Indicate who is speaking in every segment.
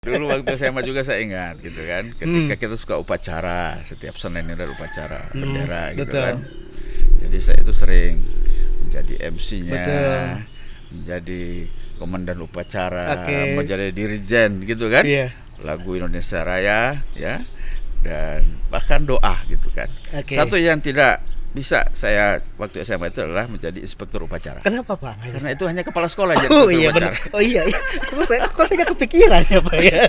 Speaker 1: Dulu waktu SMA juga saya ingat gitu kan, ketika kita suka upacara, setiap Senin ada upacara bendera gitu
Speaker 2: betul.
Speaker 1: kan. Jadi saya itu sering menjadi MC-nya,
Speaker 2: Betul.
Speaker 1: menjadi komandan upacara,
Speaker 2: Oke.
Speaker 1: menjadi dirijen gitu kan.
Speaker 2: Iya.
Speaker 1: Lagu Indonesia Raya ya, dan bahkan doa gitu kan.
Speaker 2: Oke.
Speaker 1: Satu yang tidak bisa saya waktu SMA itu adalah menjadi inspektur upacara.
Speaker 2: Kenapa Pak? Nggak
Speaker 1: Karena
Speaker 2: bisa?
Speaker 1: itu hanya kepala sekolah jadi
Speaker 2: Oh
Speaker 1: inspektur
Speaker 2: iya
Speaker 1: upacara.
Speaker 2: benar. Oh iya. Kok saya nggak kepikiran ya Pak ya?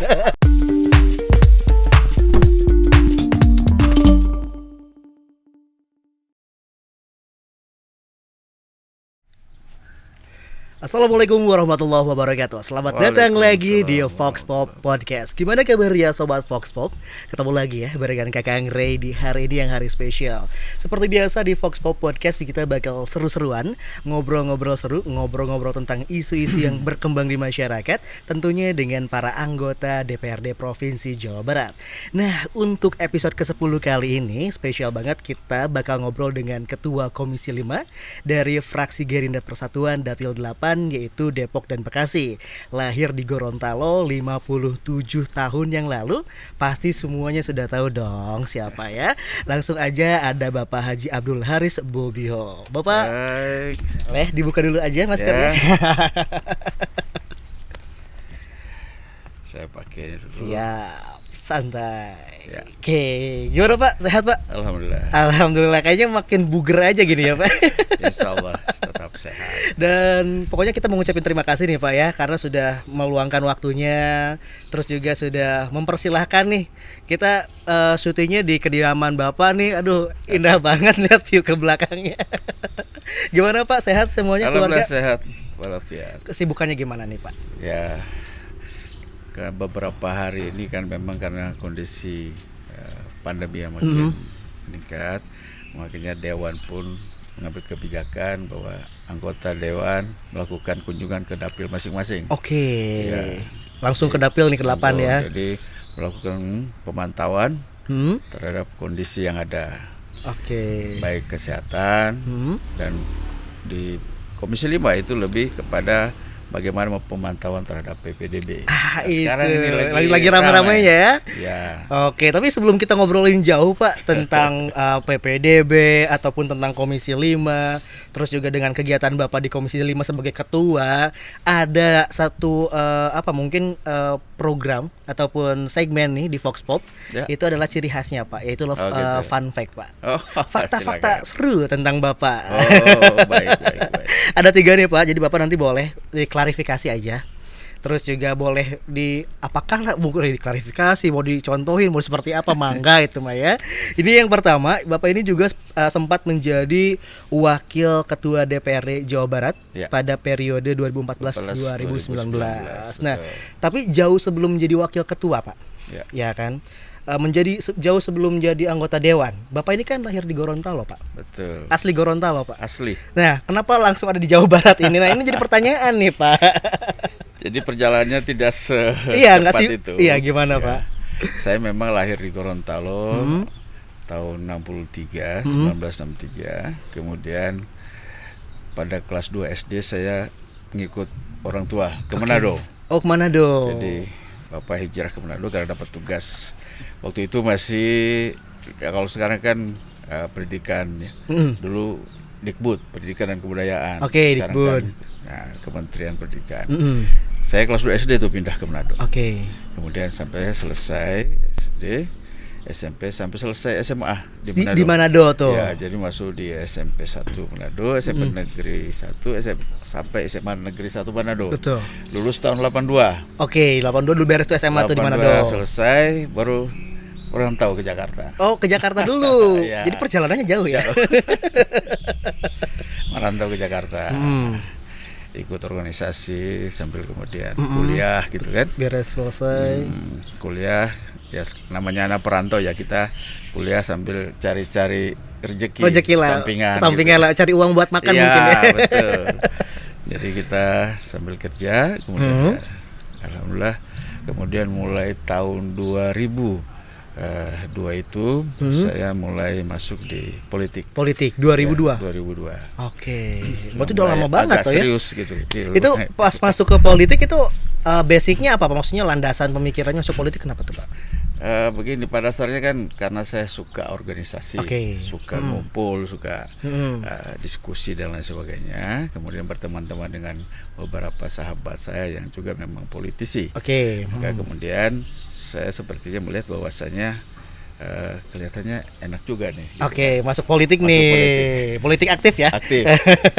Speaker 2: Assalamualaikum warahmatullahi wabarakatuh. Selamat datang lagi di Fox Pop Podcast. Gimana kabarnya sobat Fox Pop? Ketemu lagi ya barengan Kakang Ray di hari ini yang hari spesial. Seperti biasa di Fox Pop Podcast kita bakal seru-seruan, ngobrol-ngobrol seru, ngobrol-ngobrol tentang isu-isu yang berkembang di masyarakat, tentunya dengan para anggota DPRD Provinsi Jawa Barat. Nah, untuk episode ke-10 kali ini spesial banget, kita bakal ngobrol dengan Ketua Komisi 5 dari fraksi Gerindra Persatuan Dapil 8, yaitu Depok dan Bekasi. Lahir di Gorontalo 57 tahun yang lalu. Pasti semuanya sudah tahu dong siapa ya. Langsung aja ada Bapak Haji Abdul Haris Bobiho. Bapak,
Speaker 1: Baik.
Speaker 2: dibuka dulu aja maskernya.
Speaker 1: Ya. Saya pakai dulu.
Speaker 2: Siap, santai.
Speaker 1: Ya.
Speaker 2: Oke, gimana Pak? Sehat Pak?
Speaker 1: Alhamdulillah.
Speaker 2: Alhamdulillah, kayaknya makin buger aja gini ya Pak.
Speaker 1: Insya Allah tetap sehat.
Speaker 2: Dan pokoknya kita mengucapkan terima kasih nih Pak ya, karena sudah meluangkan waktunya, terus juga sudah mempersilahkan nih kita syutingnya di kediaman Bapak nih. Aduh, indah banget lihat view ke belakangnya. Gimana Pak, sehat semuanya keluarga?
Speaker 1: Alhamdulillah sehat walafiat.
Speaker 2: Kesibukannya gimana nih Pak?
Speaker 1: Ya, beberapa hari ini kan memang karena kondisi pandemi yang makin meningkat, makanya Dewan pun mengambil kebijakan bahwa anggota Dewan melakukan kunjungan ke dapil masing-masing.
Speaker 2: Oke.
Speaker 1: Ya.
Speaker 2: Langsung ke dapil nih ke-8 ya.
Speaker 1: Jadi melakukan pemantauan terhadap kondisi yang ada,
Speaker 2: Oke.
Speaker 1: baik kesehatan dan di Komisi 5 itu lebih kepada bagaimana pemantauan terhadap PPDB.
Speaker 2: Sekarang
Speaker 1: ini
Speaker 2: lagi ramai-ramainya ya.
Speaker 1: Ya.
Speaker 2: Oke, tapi sebelum kita ngobrolin jauh Pak tentang PPDB ataupun tentang Komisi 5, terus juga dengan kegiatan Bapak di Komisi 5 sebagai ketua, ada satu program ataupun segmen nih di Fox Pop.
Speaker 1: Ya.
Speaker 2: Itu adalah ciri khasnya Pak, yaitu
Speaker 1: Gitu.
Speaker 2: fun fact Pak.
Speaker 1: Oh,
Speaker 2: Fakta-fakta
Speaker 1: silakan.
Speaker 2: seru tentang Bapak.
Speaker 1: Oh, baik.
Speaker 2: Ada 3 nih Pak, jadi Bapak nanti boleh diklarifikasi aja. Terus juga boleh boleh diklarifikasi, mau dicontohin, mau seperti apa, mangga itu mah ya. Ini yang pertama, Bapak ini juga sempat menjadi wakil ketua DPRD Jawa Barat pada periode 2014-2019. Nah, tapi jauh sebelum menjadi wakil ketua Pak, ya kan, jauh sebelum menjadi anggota Dewan, Bapak ini kan lahir di Gorontalo Pak.
Speaker 1: Betul.
Speaker 2: Asli Gorontalo Pak.
Speaker 1: Asli.
Speaker 2: Nah, kenapa langsung ada di Jawa Barat ini? Nah, ini jadi pertanyaan nih Pak.
Speaker 1: Jadi perjalanannya tidak
Speaker 2: Iya, nggak sih?
Speaker 1: itu.
Speaker 2: Iya, gimana Pak?
Speaker 1: Saya memang lahir di Gorontalo tahun 1963. Kemudian pada kelas 2 SD saya mengikut orang tua ke Manado.
Speaker 2: Oh, ke Manado.
Speaker 1: Jadi Bapak hijrah ke Manado karena dapat tugas. Waktu itu masih, ya kalau sekarang kan pendidikan ya. Dulu Dikbud, Pendidikan dan Kebudayaan.
Speaker 2: Oke,
Speaker 1: sekarang
Speaker 2: Dikbud.
Speaker 1: kan Kementerian Pendidikan. Saya kelas 2 SD itu pindah ke Manado.
Speaker 2: Oke.
Speaker 1: Kemudian sampai selesai SD, SMP sampai selesai SMA
Speaker 2: Di Manado tuh.
Speaker 1: Ya, jadi masuk di SMP 1 Manado, SMP Negeri 1, sampai SMA Negeri 1 Manado.
Speaker 2: Betul.
Speaker 1: Lulus tahun 82.
Speaker 2: Oke, 82 dulu beres tuh SMA tuh di Manado.
Speaker 1: Selesai baru orang tahu ke Jakarta.
Speaker 2: Oh, ke Jakarta dulu.
Speaker 1: Ya.
Speaker 2: Jadi perjalanannya jauh ya.
Speaker 1: Merantau ke Jakarta. Ikut organisasi sambil kemudian kuliah gitu kan.
Speaker 2: Beres selesai.
Speaker 1: Kuliah ya, namanya anak perantau ya, kita kuliah sambil cari-cari rezeki
Speaker 2: lah.
Speaker 1: sampingan
Speaker 2: Sampingan
Speaker 1: gitu.
Speaker 2: lah, cari uang buat makan
Speaker 1: Ya,
Speaker 2: mungkin ya.
Speaker 1: Betul. Jadi kita sambil kerja kemudian alhamdulillah kemudian mulai tahun 2002 itu saya mulai masuk di politik.
Speaker 2: Politik 2002.
Speaker 1: Ya, 2002.
Speaker 2: Oke. Berarti udah lama banget
Speaker 1: agak
Speaker 2: tuh ya.
Speaker 1: serius gitu.
Speaker 2: Itu pas masuk ke politik itu basicnya apa? Maksudnya landasan pemikirannya masuk politik kenapa tuh Pak?
Speaker 1: Begini, pada dasarnya kan karena saya suka organisasi, suka ngumpul, suka diskusi dan lain sebagainya. Kemudian berteman-teman dengan beberapa sahabat saya yang juga memang politisi. Maka kemudian saya sepertinya melihat bahwasanya kelihatannya enak juga nih. Gitu.
Speaker 2: Masuk politik nih. Politik aktif ya?
Speaker 1: Aktif,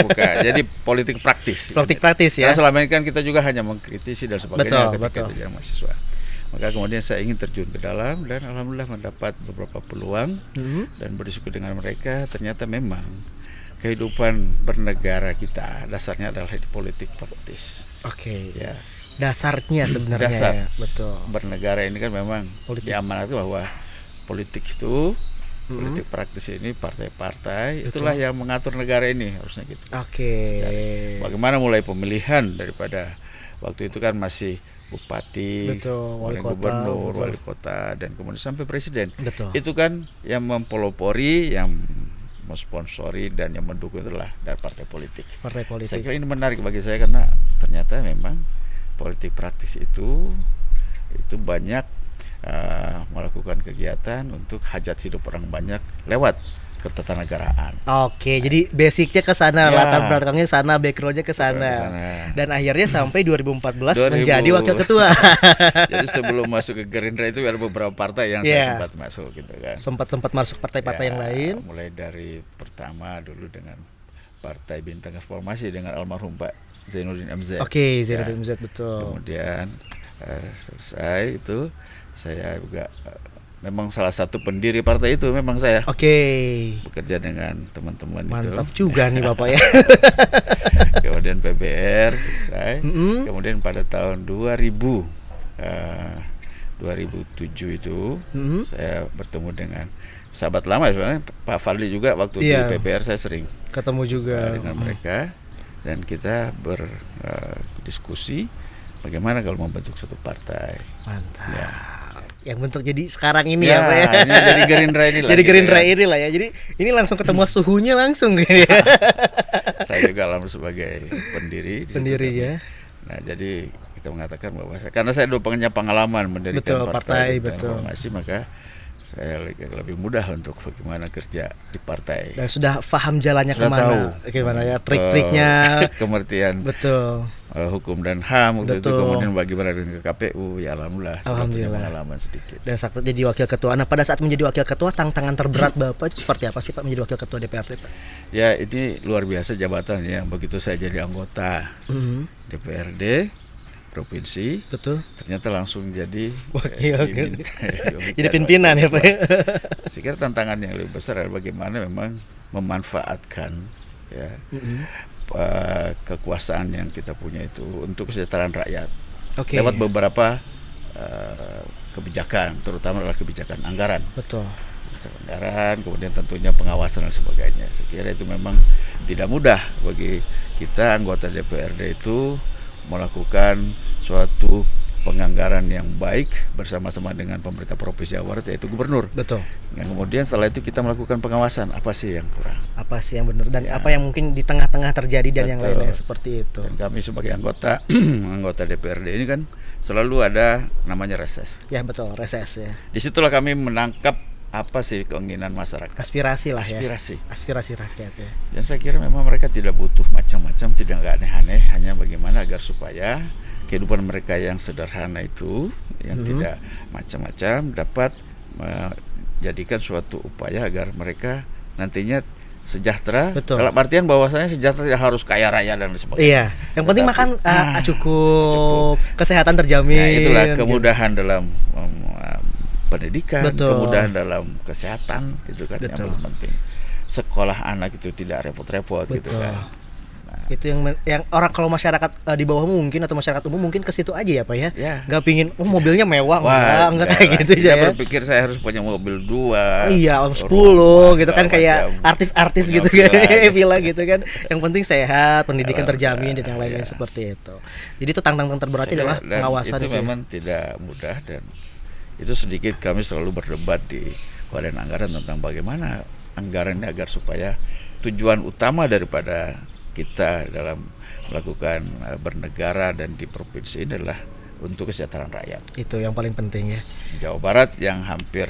Speaker 1: bukan. Jadi politik praktis.
Speaker 2: Politik praktis ya.
Speaker 1: Karena selama ini kan kita juga hanya mengkritisi dan sebagainya ketika
Speaker 2: betul.
Speaker 1: jadi mahasiswa. Maka kemudian saya ingin terjun ke dalam dan alhamdulillah mendapat beberapa peluang dan berdiskusi dengan mereka. Ternyata memang kehidupan bernegara kita dasarnya adalah di politik praktis. Ya.
Speaker 2: Dasarnya sebenarnya.
Speaker 1: Dasar
Speaker 2: betul.
Speaker 1: Bernegara ini kan memang diamanatkan bahwa politik itu politik praktis ini partai-partai itulah yang mengatur negara ini harusnya gitu. Bagaimana mulai pemilihan daripada waktu itu kan masih bupati, wali gubernur, wali kota, dan kemudian sampai presiden. Itu kan yang mempelopori, yang mensponsori dan yang mendukung itulah dari partai politik. Saya kira ini menarik bagi saya karena ternyata memang politik praktis itu banyak melakukan kegiatan untuk hajat hidup orang banyak lewat ketatanegaraan.
Speaker 2: Jadi basicnya ke sana, latar belakangnya sana, backgroundnya ke sana. Dan akhirnya sampai 2014 menjadi wakil ketua.
Speaker 1: Jadi sebelum masuk ke Gerindra itu ada beberapa partai yang saya sempat masuk gitu kan.
Speaker 2: Sempat masuk partai-partai yang lain.
Speaker 1: Mulai dari pertama dulu dengan Partai Bintang Reformasi dengan almarhum Pak Zainuddin MZ.
Speaker 2: Zainuddin MZ betul.
Speaker 1: Kemudian selesai itu saya juga memang salah satu pendiri partai itu memang saya. Bekerja dengan teman-teman itu.
Speaker 2: Mantap juga nih Bapak ya.
Speaker 1: Kemudian PBR selesai. Kemudian pada tahun 2007 itu saya bertemu dengan sahabat lama sebenarnya Pak Fadli juga waktu di PBR saya sering
Speaker 2: ketemu juga
Speaker 1: dengan mereka dan kita berdiskusi bagaimana kalau membentuk suatu partai.
Speaker 2: Mantap. Yang bentuk jadi sekarang ini ya Pak ya.
Speaker 1: Jadi Gerindra inilah.
Speaker 2: Jadi Gerindra inilah ya. Jadi ini langsung ketemu suhunya langsung gitu ya.
Speaker 1: Saya juga alhamdulillah sebagai pendiri
Speaker 2: ya.
Speaker 1: Nah, jadi kita mengatakan bahwa karena saya dulu punya pengalaman mendirikan partai reformasi, maka saya lebih mudah untuk bagaimana kerja di partai. Dan
Speaker 2: sudah paham jalannya kemana ya, trik-triknya,
Speaker 1: pengertian hukum dan HAM waktu itu, kemudian bagaimana dengan KPU, ya alhamdulillah punya pengalaman sedikit.
Speaker 2: Dan saat jadi wakil ketua, nah pada saat menjadi wakil ketua tantangan terberat Bapak itu seperti apa sih Pak menjadi wakil ketua DPRD Pak?
Speaker 1: Ya ini luar biasa jabatannya, begitu saya jadi anggota DPRD provinsi, ternyata langsung jadi
Speaker 2: jadi pimpinan ya Pak.
Speaker 1: Saya kira tantangan yang lebih besar adalah bagaimana memang memanfaatkan kekuasaan yang kita punya itu untuk kesejahteraan rakyat lewat beberapa kebijakan, terutama adalah kebijakan anggaran. Anggaran, kemudian tentunya pengawasan dan sebagainya. Saya kira itu memang tidak mudah bagi kita anggota DPRD itu melakukan suatu penganggaran yang baik bersama-sama dengan pemerintah Provinsi Jawa Barat yaitu gubernur. Nah, kemudian setelah itu kita melakukan pengawasan, apa sih yang kurang,
Speaker 2: apa sih yang benar dan apa yang mungkin di tengah-tengah terjadi dan yang lain-lain seperti itu.
Speaker 1: Dan kami sebagai anggota DPRD ini kan selalu ada namanya reses.
Speaker 2: Reses ya.
Speaker 1: Disitulah kami menangkap apa sih keinginan masyarakat,
Speaker 2: aspirasi rakyat ya. Dan
Speaker 1: saya kira memang mereka tidak butuh macam-macam, tidak aneh-aneh, hanya bagaimana agar supaya kehidupan mereka yang sederhana itu, yang tidak macam-macam, dapat menjadikan suatu upaya agar mereka nantinya sejahtera. Dalam artian bahwasanya sejahtera tidak harus kaya raya dan sebagainya.
Speaker 2: Yang penting makan cukup, kesehatan terjamin.
Speaker 1: Nah, itulah kemudahan dalam pendidikan, kemudahan dalam kesehatan itu kan yang paling penting. Sekolah anak itu tidak repot-repot gitu kan.
Speaker 2: Itu yang orang kalau masyarakat di bawah mungkin atau masyarakat umum mungkin ke situ aja ya Pak ya. Nggak pingin mobilnya mewah, enggak kayak gitu ya.
Speaker 1: Saya berpikir saya harus punya mobil 2.
Speaker 2: 10 gitu kan kayak artis-artis gitu kan. Villa gitu kan. Yang penting sehat, pendidikan terjamin dan yang lain-lain seperti itu. Jadi itu tantangan terberatnya adalah pengawasan
Speaker 1: itu memang tidak mudah dan itu sedikit kami selalu berdebat di Badan Anggaran tentang bagaimana anggaran ini agar supaya tujuan utama daripada kita dalam melakukan bernegara dan di provinsi ini adalah untuk kesejahteraan rakyat.
Speaker 2: Itu yang paling penting ya.
Speaker 1: Jawa Barat yang hampir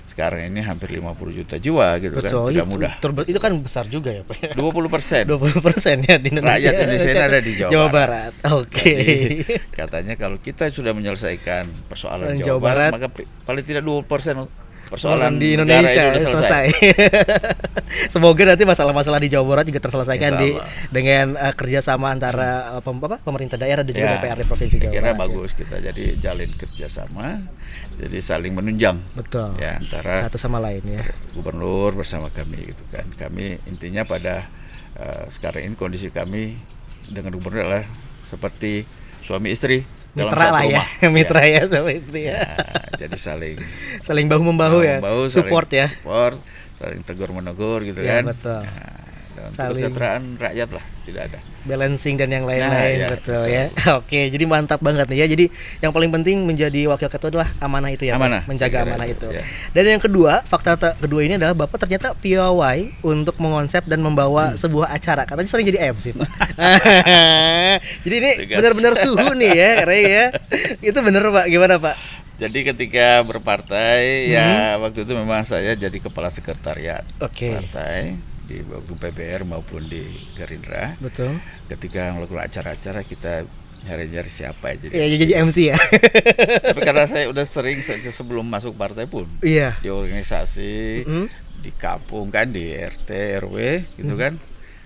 Speaker 1: sekarang ini hampir 50 juta jiwa gitu.
Speaker 2: Betul,
Speaker 1: kan, tidak mudah.
Speaker 2: Itu kan besar juga ya Pak.
Speaker 1: 20%
Speaker 2: 20% ya di Indonesia.
Speaker 1: rakyat Indonesia ini ada di Jawa
Speaker 2: Barat. Oke.
Speaker 1: Jadi, katanya kalau kita sudah menyelesaikan persoalan Jawa Barat, maka paling tidak 20% persoalan
Speaker 2: di Indonesia
Speaker 1: udah selesai.
Speaker 2: Semoga nanti masalah-masalah di Jawa Barat juga terselesaikan dengan kerjasama antara pemerintah daerah dan juga DPRD Provinsi Jawa Barat.
Speaker 1: Kira bagus kita jadi jalin kerjasama, jadi saling menunjang.
Speaker 2: Betul.
Speaker 1: Ya, antara
Speaker 2: satu sama lain ya.
Speaker 1: Gubernur bersama kami gitu kan. Kami intinya pada sekarang ini kondisi kami dengan gubernur adalah seperti suami istri.
Speaker 2: Mitra lah ya, mitra ya sama istri ya.
Speaker 1: Jadi
Speaker 2: saling bahu membahu ya, support ya,
Speaker 1: saling tegur menegur gitu
Speaker 2: ya,
Speaker 1: kan.
Speaker 2: Betul.
Speaker 1: Dan kesejahteraan rakyat lah tidak ada.
Speaker 2: Balancing dan yang lain-lain betul ya. Oke, jadi mantap banget nih ya. Jadi yang paling penting menjadi wakil ketua adalah amanah itu ya, menjaga amanah itu. Ya. Dan yang kedua, fakta kedua ini adalah Bapak ternyata piawai untuk mengonsep dan membawa sebuah acara. Katanya sering jadi MC, Pak. Jadi ini benar-benar suhu nih ya, Ray ya. Itu benar Pak, gimana Pak?
Speaker 1: Jadi ketika berpartai ya waktu itu memang saya jadi kepala sekretariat partai di PBR maupun di Gerindra.
Speaker 2: Betul.
Speaker 1: Ketika melakukan acara-acara kita nyari-nyari siapa ya
Speaker 2: jadi MC ya.
Speaker 1: Tapi karena saya udah sering sebelum masuk partai pun di organisasi, di kampung kan, di RT RW gitu kan.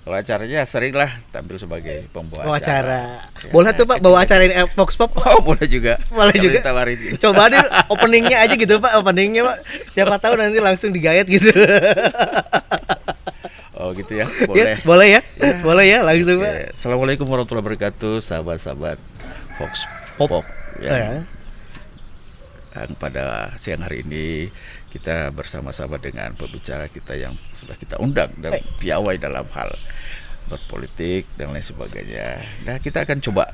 Speaker 1: Kalau acaranya sering lah tampil sebagai pembawa acara.
Speaker 2: Ya. Boleh tuh Pak bawa acara ini Vox Pop?
Speaker 1: Oh boleh juga.
Speaker 2: Boleh juga.
Speaker 1: Tawarin.
Speaker 2: Coba deh openingnya aja gitu Pak, openingnya Pak. Siapa tahu nanti langsung digayat gitu.
Speaker 1: Oh gitu ya, boleh.
Speaker 2: Ya, boleh ya? Boleh ya, langsung Pak.
Speaker 1: Assalamualaikum warahmatullahi wabarakatuh, sahabat-sahabat Vox Pop ya. Dan pada siang hari ini kita bersama-sama dengan pembicara kita yang sudah kita undang dan piawai dalam hal berpolitik dan lain sebagainya. Nah kita akan coba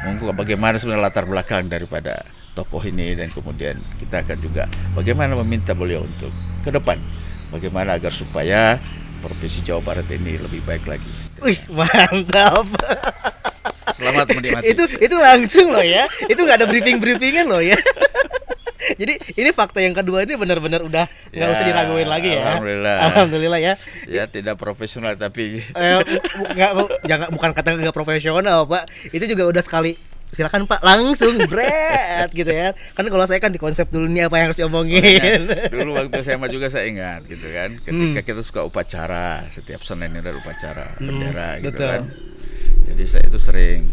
Speaker 1: mengungkap bagaimana sebenarnya latar belakang daripada tokoh ini, dan kemudian kita akan juga bagaimana meminta beliau untuk ke depan bagaimana agar supaya Provinsi Jawa Barat ini lebih baik lagi.
Speaker 2: Wih mantap.
Speaker 1: Selamat menikmati.
Speaker 2: Itu langsung loh ya. Itu nggak ada briefingan loh ya. Jadi ini fakta yang kedua ini benar-benar udah nggak usah diraguin lagi ya. Alhamdulillah ya.
Speaker 1: Ya tidak profesional tapi
Speaker 2: bukan kata nggak profesional Pak. Itu juga udah sekali. Silakan Pak langsung bret gitu ya. Kan kalau saya kan di konsep dulu nih apa yang harus diomongin.
Speaker 1: Dulu waktu SMA juga saya ingat gitu kan. Ketika kita suka upacara setiap Senin ada upacara bendera gitu kan. Jadi saya itu sering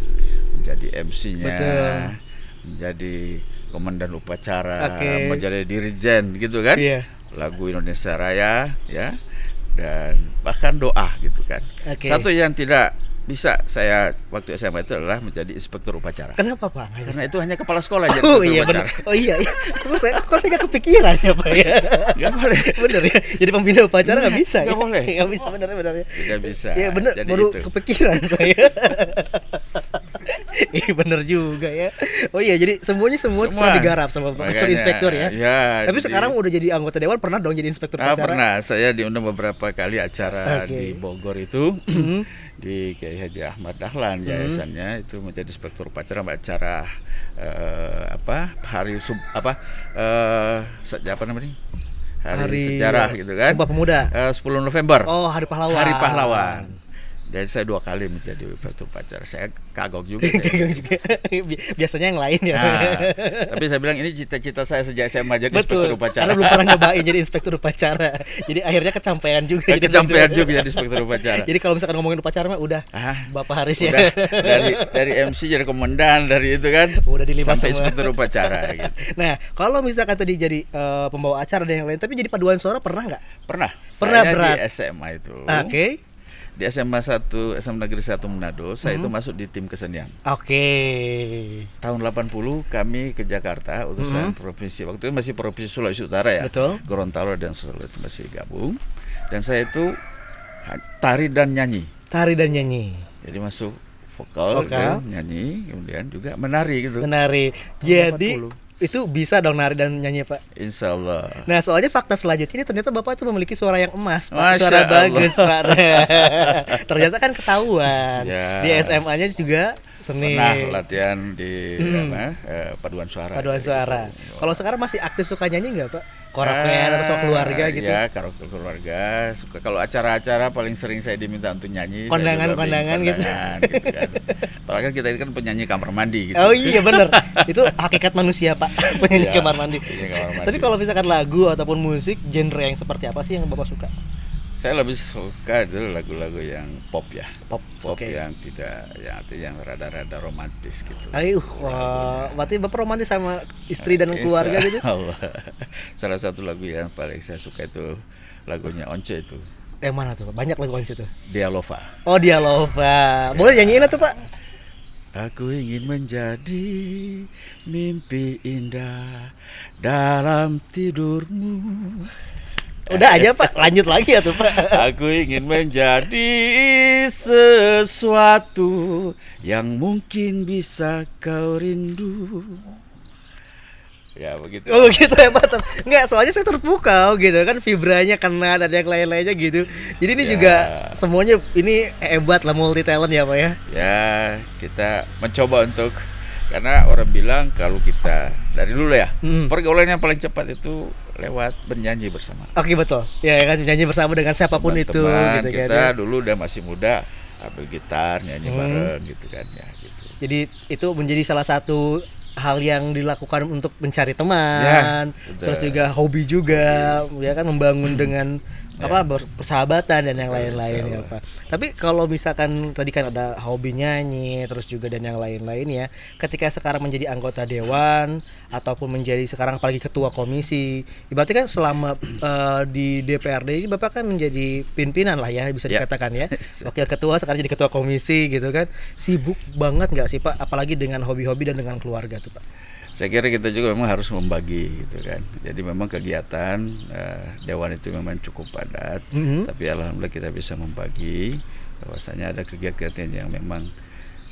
Speaker 1: menjadi MC-nya, menjadi komandan upacara, menjadi dirjen gitu kan. Lagu Indonesia Raya ya, dan bahkan doa gitu kan. Satu yang tidak bisa saya waktu SMA itu adalah menjadi inspektur upacara.
Speaker 2: Kenapa Pak?
Speaker 1: Karena itu hanya kepala sekolah jadi
Speaker 2: upacara. Oh iya. Kok saya nggak kepikiran ya Pak ya?
Speaker 1: Nggak boleh.
Speaker 2: Bener ya. Jadi pembina upacara nggak bisa.
Speaker 1: Nggak boleh.
Speaker 2: Nggak bisa bener ya.
Speaker 1: Tidak bisa.
Speaker 2: Iya bener.
Speaker 1: Jadi
Speaker 2: baru
Speaker 1: itu.
Speaker 2: Kepikiran saya. Iya bener juga ya. Oh iya jadi semua pernah digarap sama Pak Inspektur ya. Tapi sekarang udah jadi anggota dewan, pernah dong jadi inspektur upacara?
Speaker 1: Pernah. Saya diundang beberapa kali acara di Bogor itu. Di Kiai Haji Ahmad Dahlan yayasannya itu menjadi inspektur upacara hari sejarah gitu kan.
Speaker 2: Sumpah Pemuda.
Speaker 1: 10 November.
Speaker 2: Oh, Hari Pahlawan.
Speaker 1: Hari Pahlawan. Jadi saya 2 kali menjadi inspektur upacara. Saya kagok juga.
Speaker 2: Biasanya yang lain ya.
Speaker 1: Tapi saya bilang ini cita-cita saya sejak SMA jadi
Speaker 2: inspektur
Speaker 1: upacara.
Speaker 2: Karena belum pernah nyobain jadi inspektur upacara. Jadi akhirnya kecampaian juga.
Speaker 1: Jadi inspektur upacara.
Speaker 2: Jadi kalau misalkan ngomongin upacara mah udah Bapak Haris ya.
Speaker 1: Dari MC jadi komandan dari itu kan.
Speaker 2: Udah dilibat
Speaker 1: sampai inspektur upacara gitu.
Speaker 2: Nah, kalau misalkan tadi jadi pembawa acara dan yang lain, tapi jadi paduan suara pernah nggak?
Speaker 1: Pernah
Speaker 2: berat.
Speaker 1: Di SMA itu.
Speaker 2: Oke.
Speaker 1: Di SMA Negeri 1 Manado, saya itu masuk di tim kesenian. Tahun 80 kami ke Jakarta, utusan provinsi. Waktu itu masih provinsi Sulawesi Utara ya.
Speaker 2: Betul.
Speaker 1: Gorontalo dan Sulawesi itu masih gabung. Dan saya itu tari dan nyanyi. Jadi masuk vokal. Nyanyi, kemudian juga menari gitu.
Speaker 2: Jadi itu bisa dong nari dan nyanyi Pak.
Speaker 1: Insya Allah.
Speaker 2: Nah soalnya fakta selanjutnya ini ternyata Bapak itu memiliki suara yang emas Pak.
Speaker 1: Masya
Speaker 2: Suara
Speaker 1: Allah.
Speaker 2: bagus Pak. Ternyata kan ketahuan.
Speaker 1: Ya.
Speaker 2: Di SMA-nya juga seni.
Speaker 1: Pernah latihan di paduan suara.
Speaker 2: Paduan suara.
Speaker 1: Gitu.
Speaker 2: Kalau sekarang masih aktif suka nyanyi nggak Pak? Karaokean atau soal keluarga gitu?
Speaker 1: Ya, karaoke keluarga. Suka kalau acara-acara paling sering saya diminta untuk nyanyi. Saya juga
Speaker 2: Kondangan
Speaker 1: bikin
Speaker 2: gitu.
Speaker 1: kondangan, gitu kan. Apalagi kan kita ini kan penyanyi kamar mandi gitu.
Speaker 2: Oh iya bener. Itu hakikat manusia Pak. Penyanyi
Speaker 1: Iya,
Speaker 2: kamar mandi.
Speaker 1: penyanyi kamar mandi.
Speaker 2: Tapi kalau misalkan lagu ataupun musik, genre yang seperti apa sih yang Bapak suka?
Speaker 1: Saya lebih suka itu lagu-lagu yang pop ya.
Speaker 2: Pop, oke.
Speaker 1: Yang tidak yang rada-rada romantis gitu.
Speaker 2: Aduh, wah, berarti Bapak romantis sama istri dan keluarga gitu?
Speaker 1: Allah. Salah satu lagu yang paling saya suka itu lagunya Once itu.
Speaker 2: Mana tuh Pak? Banyak lagu Once tuh.
Speaker 1: Dialova.
Speaker 2: Oh Dialova. Boleh nyanyiin tuh Pak?
Speaker 1: Aku ingin menjadi mimpi indah dalam tidurmu.
Speaker 2: Udah aja Pak, lanjut lagi ya tuh Pak.
Speaker 1: Aku ingin menjadi sesuatu yang mungkin bisa kau rindu. Ya begitu.
Speaker 2: Oh gitu ya Pak. Enggak, soalnya saya terpukau gitu kan, vibranya kena dan yang lain-lainnya gitu. Jadi ini
Speaker 1: Ya.
Speaker 2: juga semuanya ini hebat lah, multi talent ya Pak ya.
Speaker 1: Ya kita mencoba untuk, karena orang bilang kalau kita dari dulu ya pergaulan yang paling cepat itu lewat bernyanyi bersama.
Speaker 2: Oke betul. Ya kan, nyanyi bersama dengan siapapun itu
Speaker 1: Teman-teman
Speaker 2: gitu kan.
Speaker 1: kita
Speaker 2: Ya.
Speaker 1: dulu udah masih muda, ambil gitar nyanyi bareng gitu kan ya gitu.
Speaker 2: Jadi itu menjadi salah satu hal yang dilakukan untuk mencari
Speaker 1: Ya,
Speaker 2: teman,
Speaker 1: betul.
Speaker 2: terus juga hobi juga, ya kan, membangun dengan persahabatan dan yang lain-lain ya Pak. Tapi kalau misalkan tadi kan ada hobi nyanyi, terus juga dan yang lain-lain ya. Ketika sekarang menjadi anggota dewan ataupun menjadi sekarang apalagi ketua komisi, berarti kan selama di DPRD ini Bapak kan menjadi pimpinan lah ya, bisa
Speaker 1: Ya.
Speaker 2: dikatakan ya. Wakil ketua sekarang jadi ketua komisi gitu kan. Sibuk banget nggak sih Pak? Apalagi dengan hobi-hobi dan dengan keluarga tuh Pak.
Speaker 1: Saya kira kita juga memang harus membagi gitu kan. Jadi memang kegiatan dewan itu memang cukup padat, tapi alhamdulillah kita bisa membagi bahwasanya ada kegiatan yang memang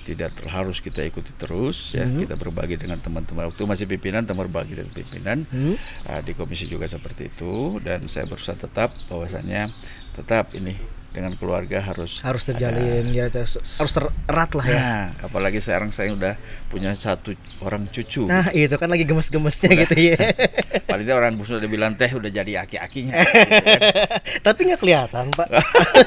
Speaker 1: tidak harus kita ikuti terus ya. Kita berbagi dengan teman-teman. Waktu masih pimpinan, teman berbagi dengan pimpinan. Di komisi juga seperti itu, dan saya berusaha tetap bahwasanya tetap ini dengan keluarga harus
Speaker 2: terjalin ya, harus erat lah ya.
Speaker 1: Nah, apalagi sekarang saya udah punya 1 orang cucu.
Speaker 2: Nah itu kan lagi gemes-gemesnya gitu ya.
Speaker 1: Paling tidak orang sudah bilang teh udah jadi aki-akinya.
Speaker 2: Tapi nggak kelihatan Pak.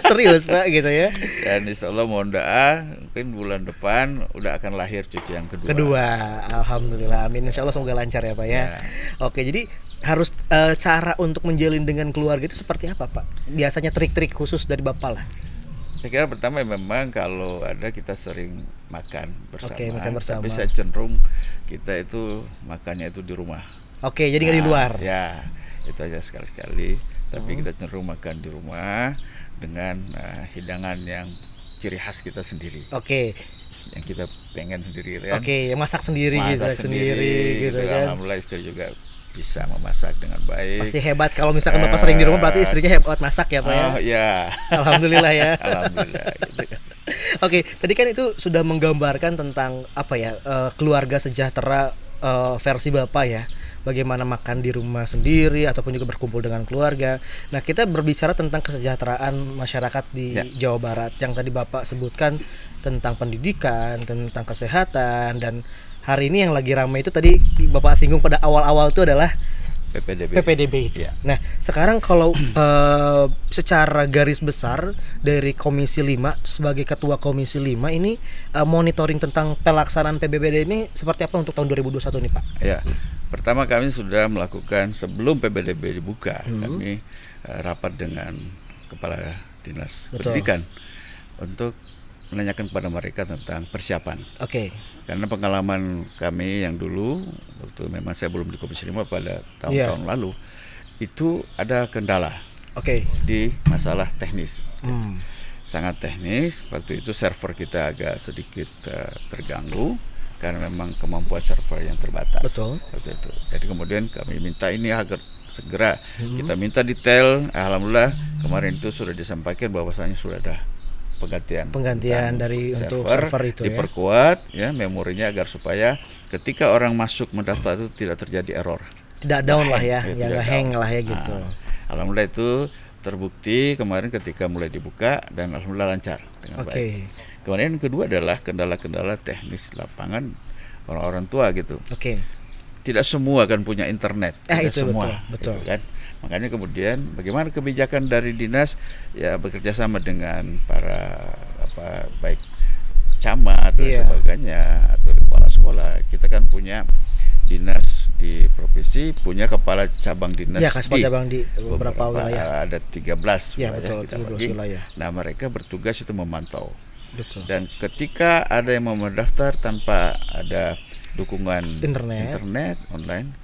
Speaker 2: Serius Pak gitu ya.
Speaker 1: Dan insya Allah mohon doa, mungkin bulan depan udah akan lahir cucu yang kedua.
Speaker 2: Alhamdulillah, amin. Insya Allah semoga lancar ya Pak ya. Oke, jadi harus cara untuk menjalin dengan keluarga itu seperti apa Pak? Biasanya trik-trik khusus dari Bapak lah.
Speaker 1: Saya kira pertama memang kalau ada kita sering makan bersama.
Speaker 2: Oke, makan bersama.
Speaker 1: Tapi saya cenderung kita itu makannya itu di rumah.
Speaker 2: Oke, jadi nggak di luar.
Speaker 1: Ya, itu aja sekali-sekali. Tapi kita cenderung makan di rumah dengan hidangan yang ciri khas kita sendiri.
Speaker 2: Oke.
Speaker 1: Yang kita pengen sendiri kan.
Speaker 2: Oke, yang masak sendiri gitu, gitu kan.
Speaker 1: Alhamdulillah istri juga bisa memasak dengan baik.
Speaker 2: Pasti hebat kalau misalkan Bapak sering di rumah, berarti istrinya hebat masak ya Pak ya.
Speaker 1: Oh ya.
Speaker 2: Alhamdulillah ya.
Speaker 1: Alhamdulillah gitu kan.
Speaker 2: Oke, tadi kan itu sudah menggambarkan tentang apa ya, keluarga sejahtera versi Bapak ya. Bagaimana makan di rumah sendiri ataupun juga berkumpul dengan keluarga. Nah, kita berbicara tentang kesejahteraan masyarakat di Jawa Barat yang tadi Bapak sebutkan tentang pendidikan, tentang kesehatan, dan hari ini yang lagi ramai itu tadi Bapak singgung pada awal-awal itu adalah PPDB itu.
Speaker 1: Ya.
Speaker 2: Nah, sekarang kalau secara garis besar dari Komisi 5 sebagai ketua Komisi 5 ini monitoring tentang pelaksanaan PPDB ini seperti apa untuk tahun 2021 nih Pak?
Speaker 1: Ya. Pertama kami sudah melakukan sebelum PPDB dibuka, kami rapat dengan Kepala Dinas Pendidikan untuk menanyakan kepada mereka tentang persiapan.
Speaker 2: Oke.
Speaker 1: Karena pengalaman kami yang dulu waktu memang saya belum di Komisi 5 pada tahun-tahun lalu itu ada kendala.
Speaker 2: Oke.
Speaker 1: Di masalah teknis. Sangat teknis. Waktu itu server kita agak sedikit terganggu karena memang kemampuan server yang terbatas.
Speaker 2: Betul.
Speaker 1: Waktu itu. Jadi kemudian kami minta ini agar segera kita minta detail. Alhamdulillah kemarin itu sudah disampaikan bahwasanya sudah ada penggantian
Speaker 2: dari untuk server itu
Speaker 1: diperkuat ya memorinya agar supaya ketika orang masuk mendaftar itu tidak terjadi error.
Speaker 2: Tidak down lah ya,
Speaker 1: Ya,
Speaker 2: ya
Speaker 1: tidak
Speaker 2: nggak hang
Speaker 1: down.
Speaker 2: lah ya gitu.
Speaker 1: Alhamdulillah itu terbukti kemarin ketika mulai dibuka dan alhamdulillah lancar dengan
Speaker 2: Oke.
Speaker 1: baik. Kemudian yang kedua adalah kendala-kendala teknis lapangan orang-orang tua gitu.
Speaker 2: Oke.
Speaker 1: Tidak semua kan punya internet, tidak
Speaker 2: Itu
Speaker 1: semua,
Speaker 2: betul.
Speaker 1: gitu kan. Makanya kemudian bagaimana kebijakan dari dinas ya bekerja sama dengan para baik camat dan
Speaker 2: Iya.
Speaker 1: sebagainya atau kepala sekolah. Kita kan punya dinas di provinsi, punya kepala cabang dinas
Speaker 2: Ya, kepala cabang di beberapa wilayah.
Speaker 1: Ada 13
Speaker 2: Ya,
Speaker 1: wilayah
Speaker 2: betul,
Speaker 1: kita
Speaker 2: 13
Speaker 1: bagi.
Speaker 2: wilayah.
Speaker 1: Nah, mereka bertugas itu memantau.
Speaker 2: Betul.
Speaker 1: Dan ketika ada yang mau mendaftar tanpa ada dukungan internet online,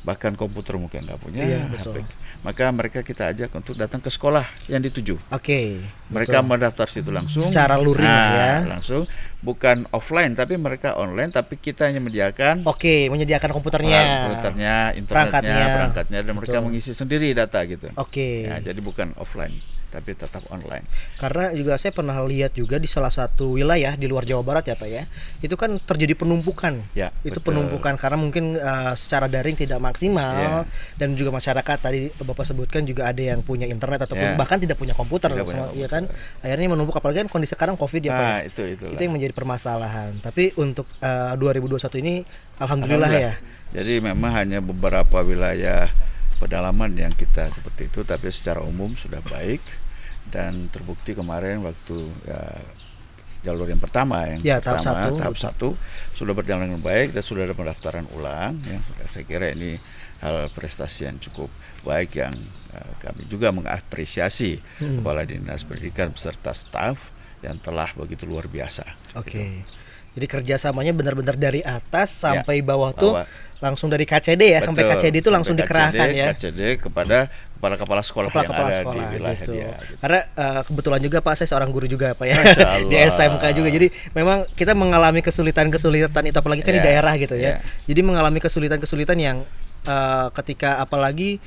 Speaker 1: bahkan komputer mungkin nggak punya,
Speaker 2: Iya, betul.
Speaker 1: HP, maka mereka kita ajak untuk datang ke sekolah yang dituju.
Speaker 2: Oke.
Speaker 1: Mereka
Speaker 2: betul.
Speaker 1: mendaftar situ langsung
Speaker 2: Secara luring ya.
Speaker 1: langsung, bukan offline tapi mereka online, tapi kita yang menyediakan
Speaker 2: Oke, menyediakan komputernya.
Speaker 1: internetnya, perangkatnya, dan mereka
Speaker 2: Betul.
Speaker 1: mengisi sendiri data gitu.
Speaker 2: Oke.
Speaker 1: Ya, jadi bukan offline tapi tetap online.
Speaker 2: Karena juga saya pernah lihat juga di salah satu wilayah di luar Jawa Barat ya Pak ya, itu kan terjadi penumpukan.
Speaker 1: Ya,
Speaker 2: Itu
Speaker 1: betul.
Speaker 2: penumpukan karena mungkin secara daring tidak maksimal,
Speaker 1: Ya.
Speaker 2: dan juga masyarakat tadi Bapak sebutkan juga ada yang punya internet ataupun
Speaker 1: Ya.
Speaker 2: bahkan tidak punya komputer,
Speaker 1: Tidak punya
Speaker 2: ya kan. Akhirnya menumpuk, apalagi kan kondisi sekarang Covid ya Pak. Ya.
Speaker 1: Itulah.
Speaker 2: Itu yang menjadi permasalahan. Tapi untuk 2021 ini alhamdulillah ya.
Speaker 1: Jadi memang hanya beberapa wilayah pedalaman yang kita seperti itu, tapi secara umum sudah baik dan terbukti kemarin waktu jalur yang pertama
Speaker 2: tahap
Speaker 1: satu sudah berjalan dengan baik dan sudah ada pendaftaran ulang yang sudah, saya kira ini hal prestasi yang cukup baik yang kami juga mengapresiasi Kepala Dinas Pendidikan beserta staf yang telah begitu luar biasa.
Speaker 2: Oke. Jadi kerjasamanya benar-benar dari atas sampai bawah
Speaker 1: bawah.
Speaker 2: tuh langsung dari KCD ya.
Speaker 1: Betul,
Speaker 2: sampai KCD itu langsung
Speaker 1: sampai
Speaker 2: dikerahkan ya.
Speaker 1: KCD kepada kepala sekolah yang
Speaker 2: Kepala
Speaker 1: ada
Speaker 2: sekolah
Speaker 1: di wilayah
Speaker 2: gitu.
Speaker 1: dia. Gitu.
Speaker 2: Karena kebetulan juga Pak, saya seorang guru juga Pak ya.
Speaker 1: Masya Allah.
Speaker 2: Di SMK juga. Jadi memang kita mengalami kesulitan-kesulitan itu, apalagi kan di daerah gitu ya. Jadi mengalami kesulitan-kesulitan yang ketika apalagi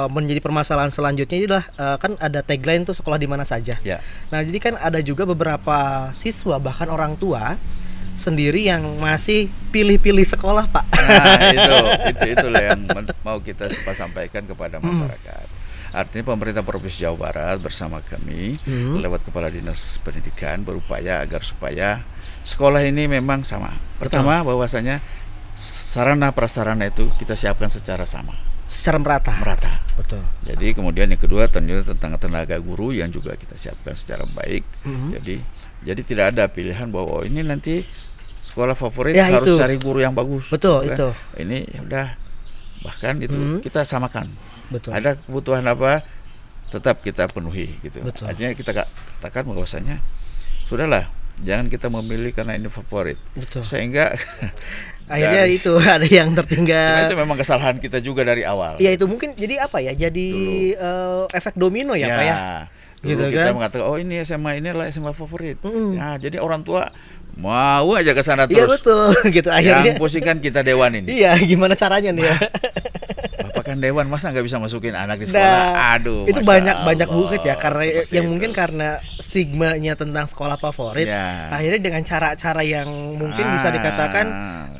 Speaker 2: menjadi permasalahan selanjutnya adalah kan ada tagline tuh sekolah di mana saja.
Speaker 1: Ya.
Speaker 2: Nah, jadi kan ada juga beberapa siswa bahkan orang tua sendiri yang masih pilih-pilih sekolah Pak.
Speaker 1: Nah, itulah yang mau kita sampaikan kepada masyarakat. Artinya pemerintah Provinsi Jawa Barat bersama kami lewat Kepala Dinas Pendidikan berupaya agar supaya sekolah ini memang sama. Pertama, bahwasanya sarana prasarana itu kita siapkan secara sama.
Speaker 2: Secara merata. Betul.
Speaker 1: Jadi kemudian yang kedua ternyata tentang tenaga guru yang juga kita siapkan secara baik. Jadi tidak ada pilihan bahwa ini nanti sekolah favorit
Speaker 2: Ya,
Speaker 1: harus
Speaker 2: itu.
Speaker 1: cari guru yang bagus.
Speaker 2: Betul,
Speaker 1: kan?
Speaker 2: itu.
Speaker 1: Ini ya udah, bahkan itu kita samakan.
Speaker 2: Betul.
Speaker 1: Ada kebutuhan apa tetap kita penuhi gitu.
Speaker 2: Betul.
Speaker 1: Artinya kita katakan bahwasanya sudahlah, jangan kita memilih karena ini favorit.
Speaker 2: Betul.
Speaker 1: Sehingga
Speaker 2: Akhirnya itu ada yang
Speaker 1: cuma
Speaker 2: tertinggal.
Speaker 1: itu memang kesalahan kita juga dari awal.
Speaker 2: Ya itu mungkin jadi apa ya? Jadi efek domino ya Pak ya.
Speaker 1: Dulu
Speaker 2: Gitu
Speaker 1: kita
Speaker 2: kan?
Speaker 1: mengatakan oh ini SMA ini adalah SMA favorit. Nah, jadi orang tua mau aja ke sana
Speaker 2: Iya
Speaker 1: terus.
Speaker 2: betul gitu akhirnya.
Speaker 1: Yang pusing kan kita dewan ini.
Speaker 2: Iya, gimana caranya nih ya?
Speaker 1: Bapak kan dewan, masa nggak bisa masukin anak di sekolah? Aduh,
Speaker 2: itu
Speaker 1: Masya
Speaker 2: banyak
Speaker 1: Allah,
Speaker 2: banget ya, karena
Speaker 1: seperti
Speaker 2: yang
Speaker 1: itu.
Speaker 2: mungkin karena stigmanya tentang sekolah favorit.
Speaker 1: Ya.
Speaker 2: Akhirnya dengan cara-cara yang mungkin bisa dikatakan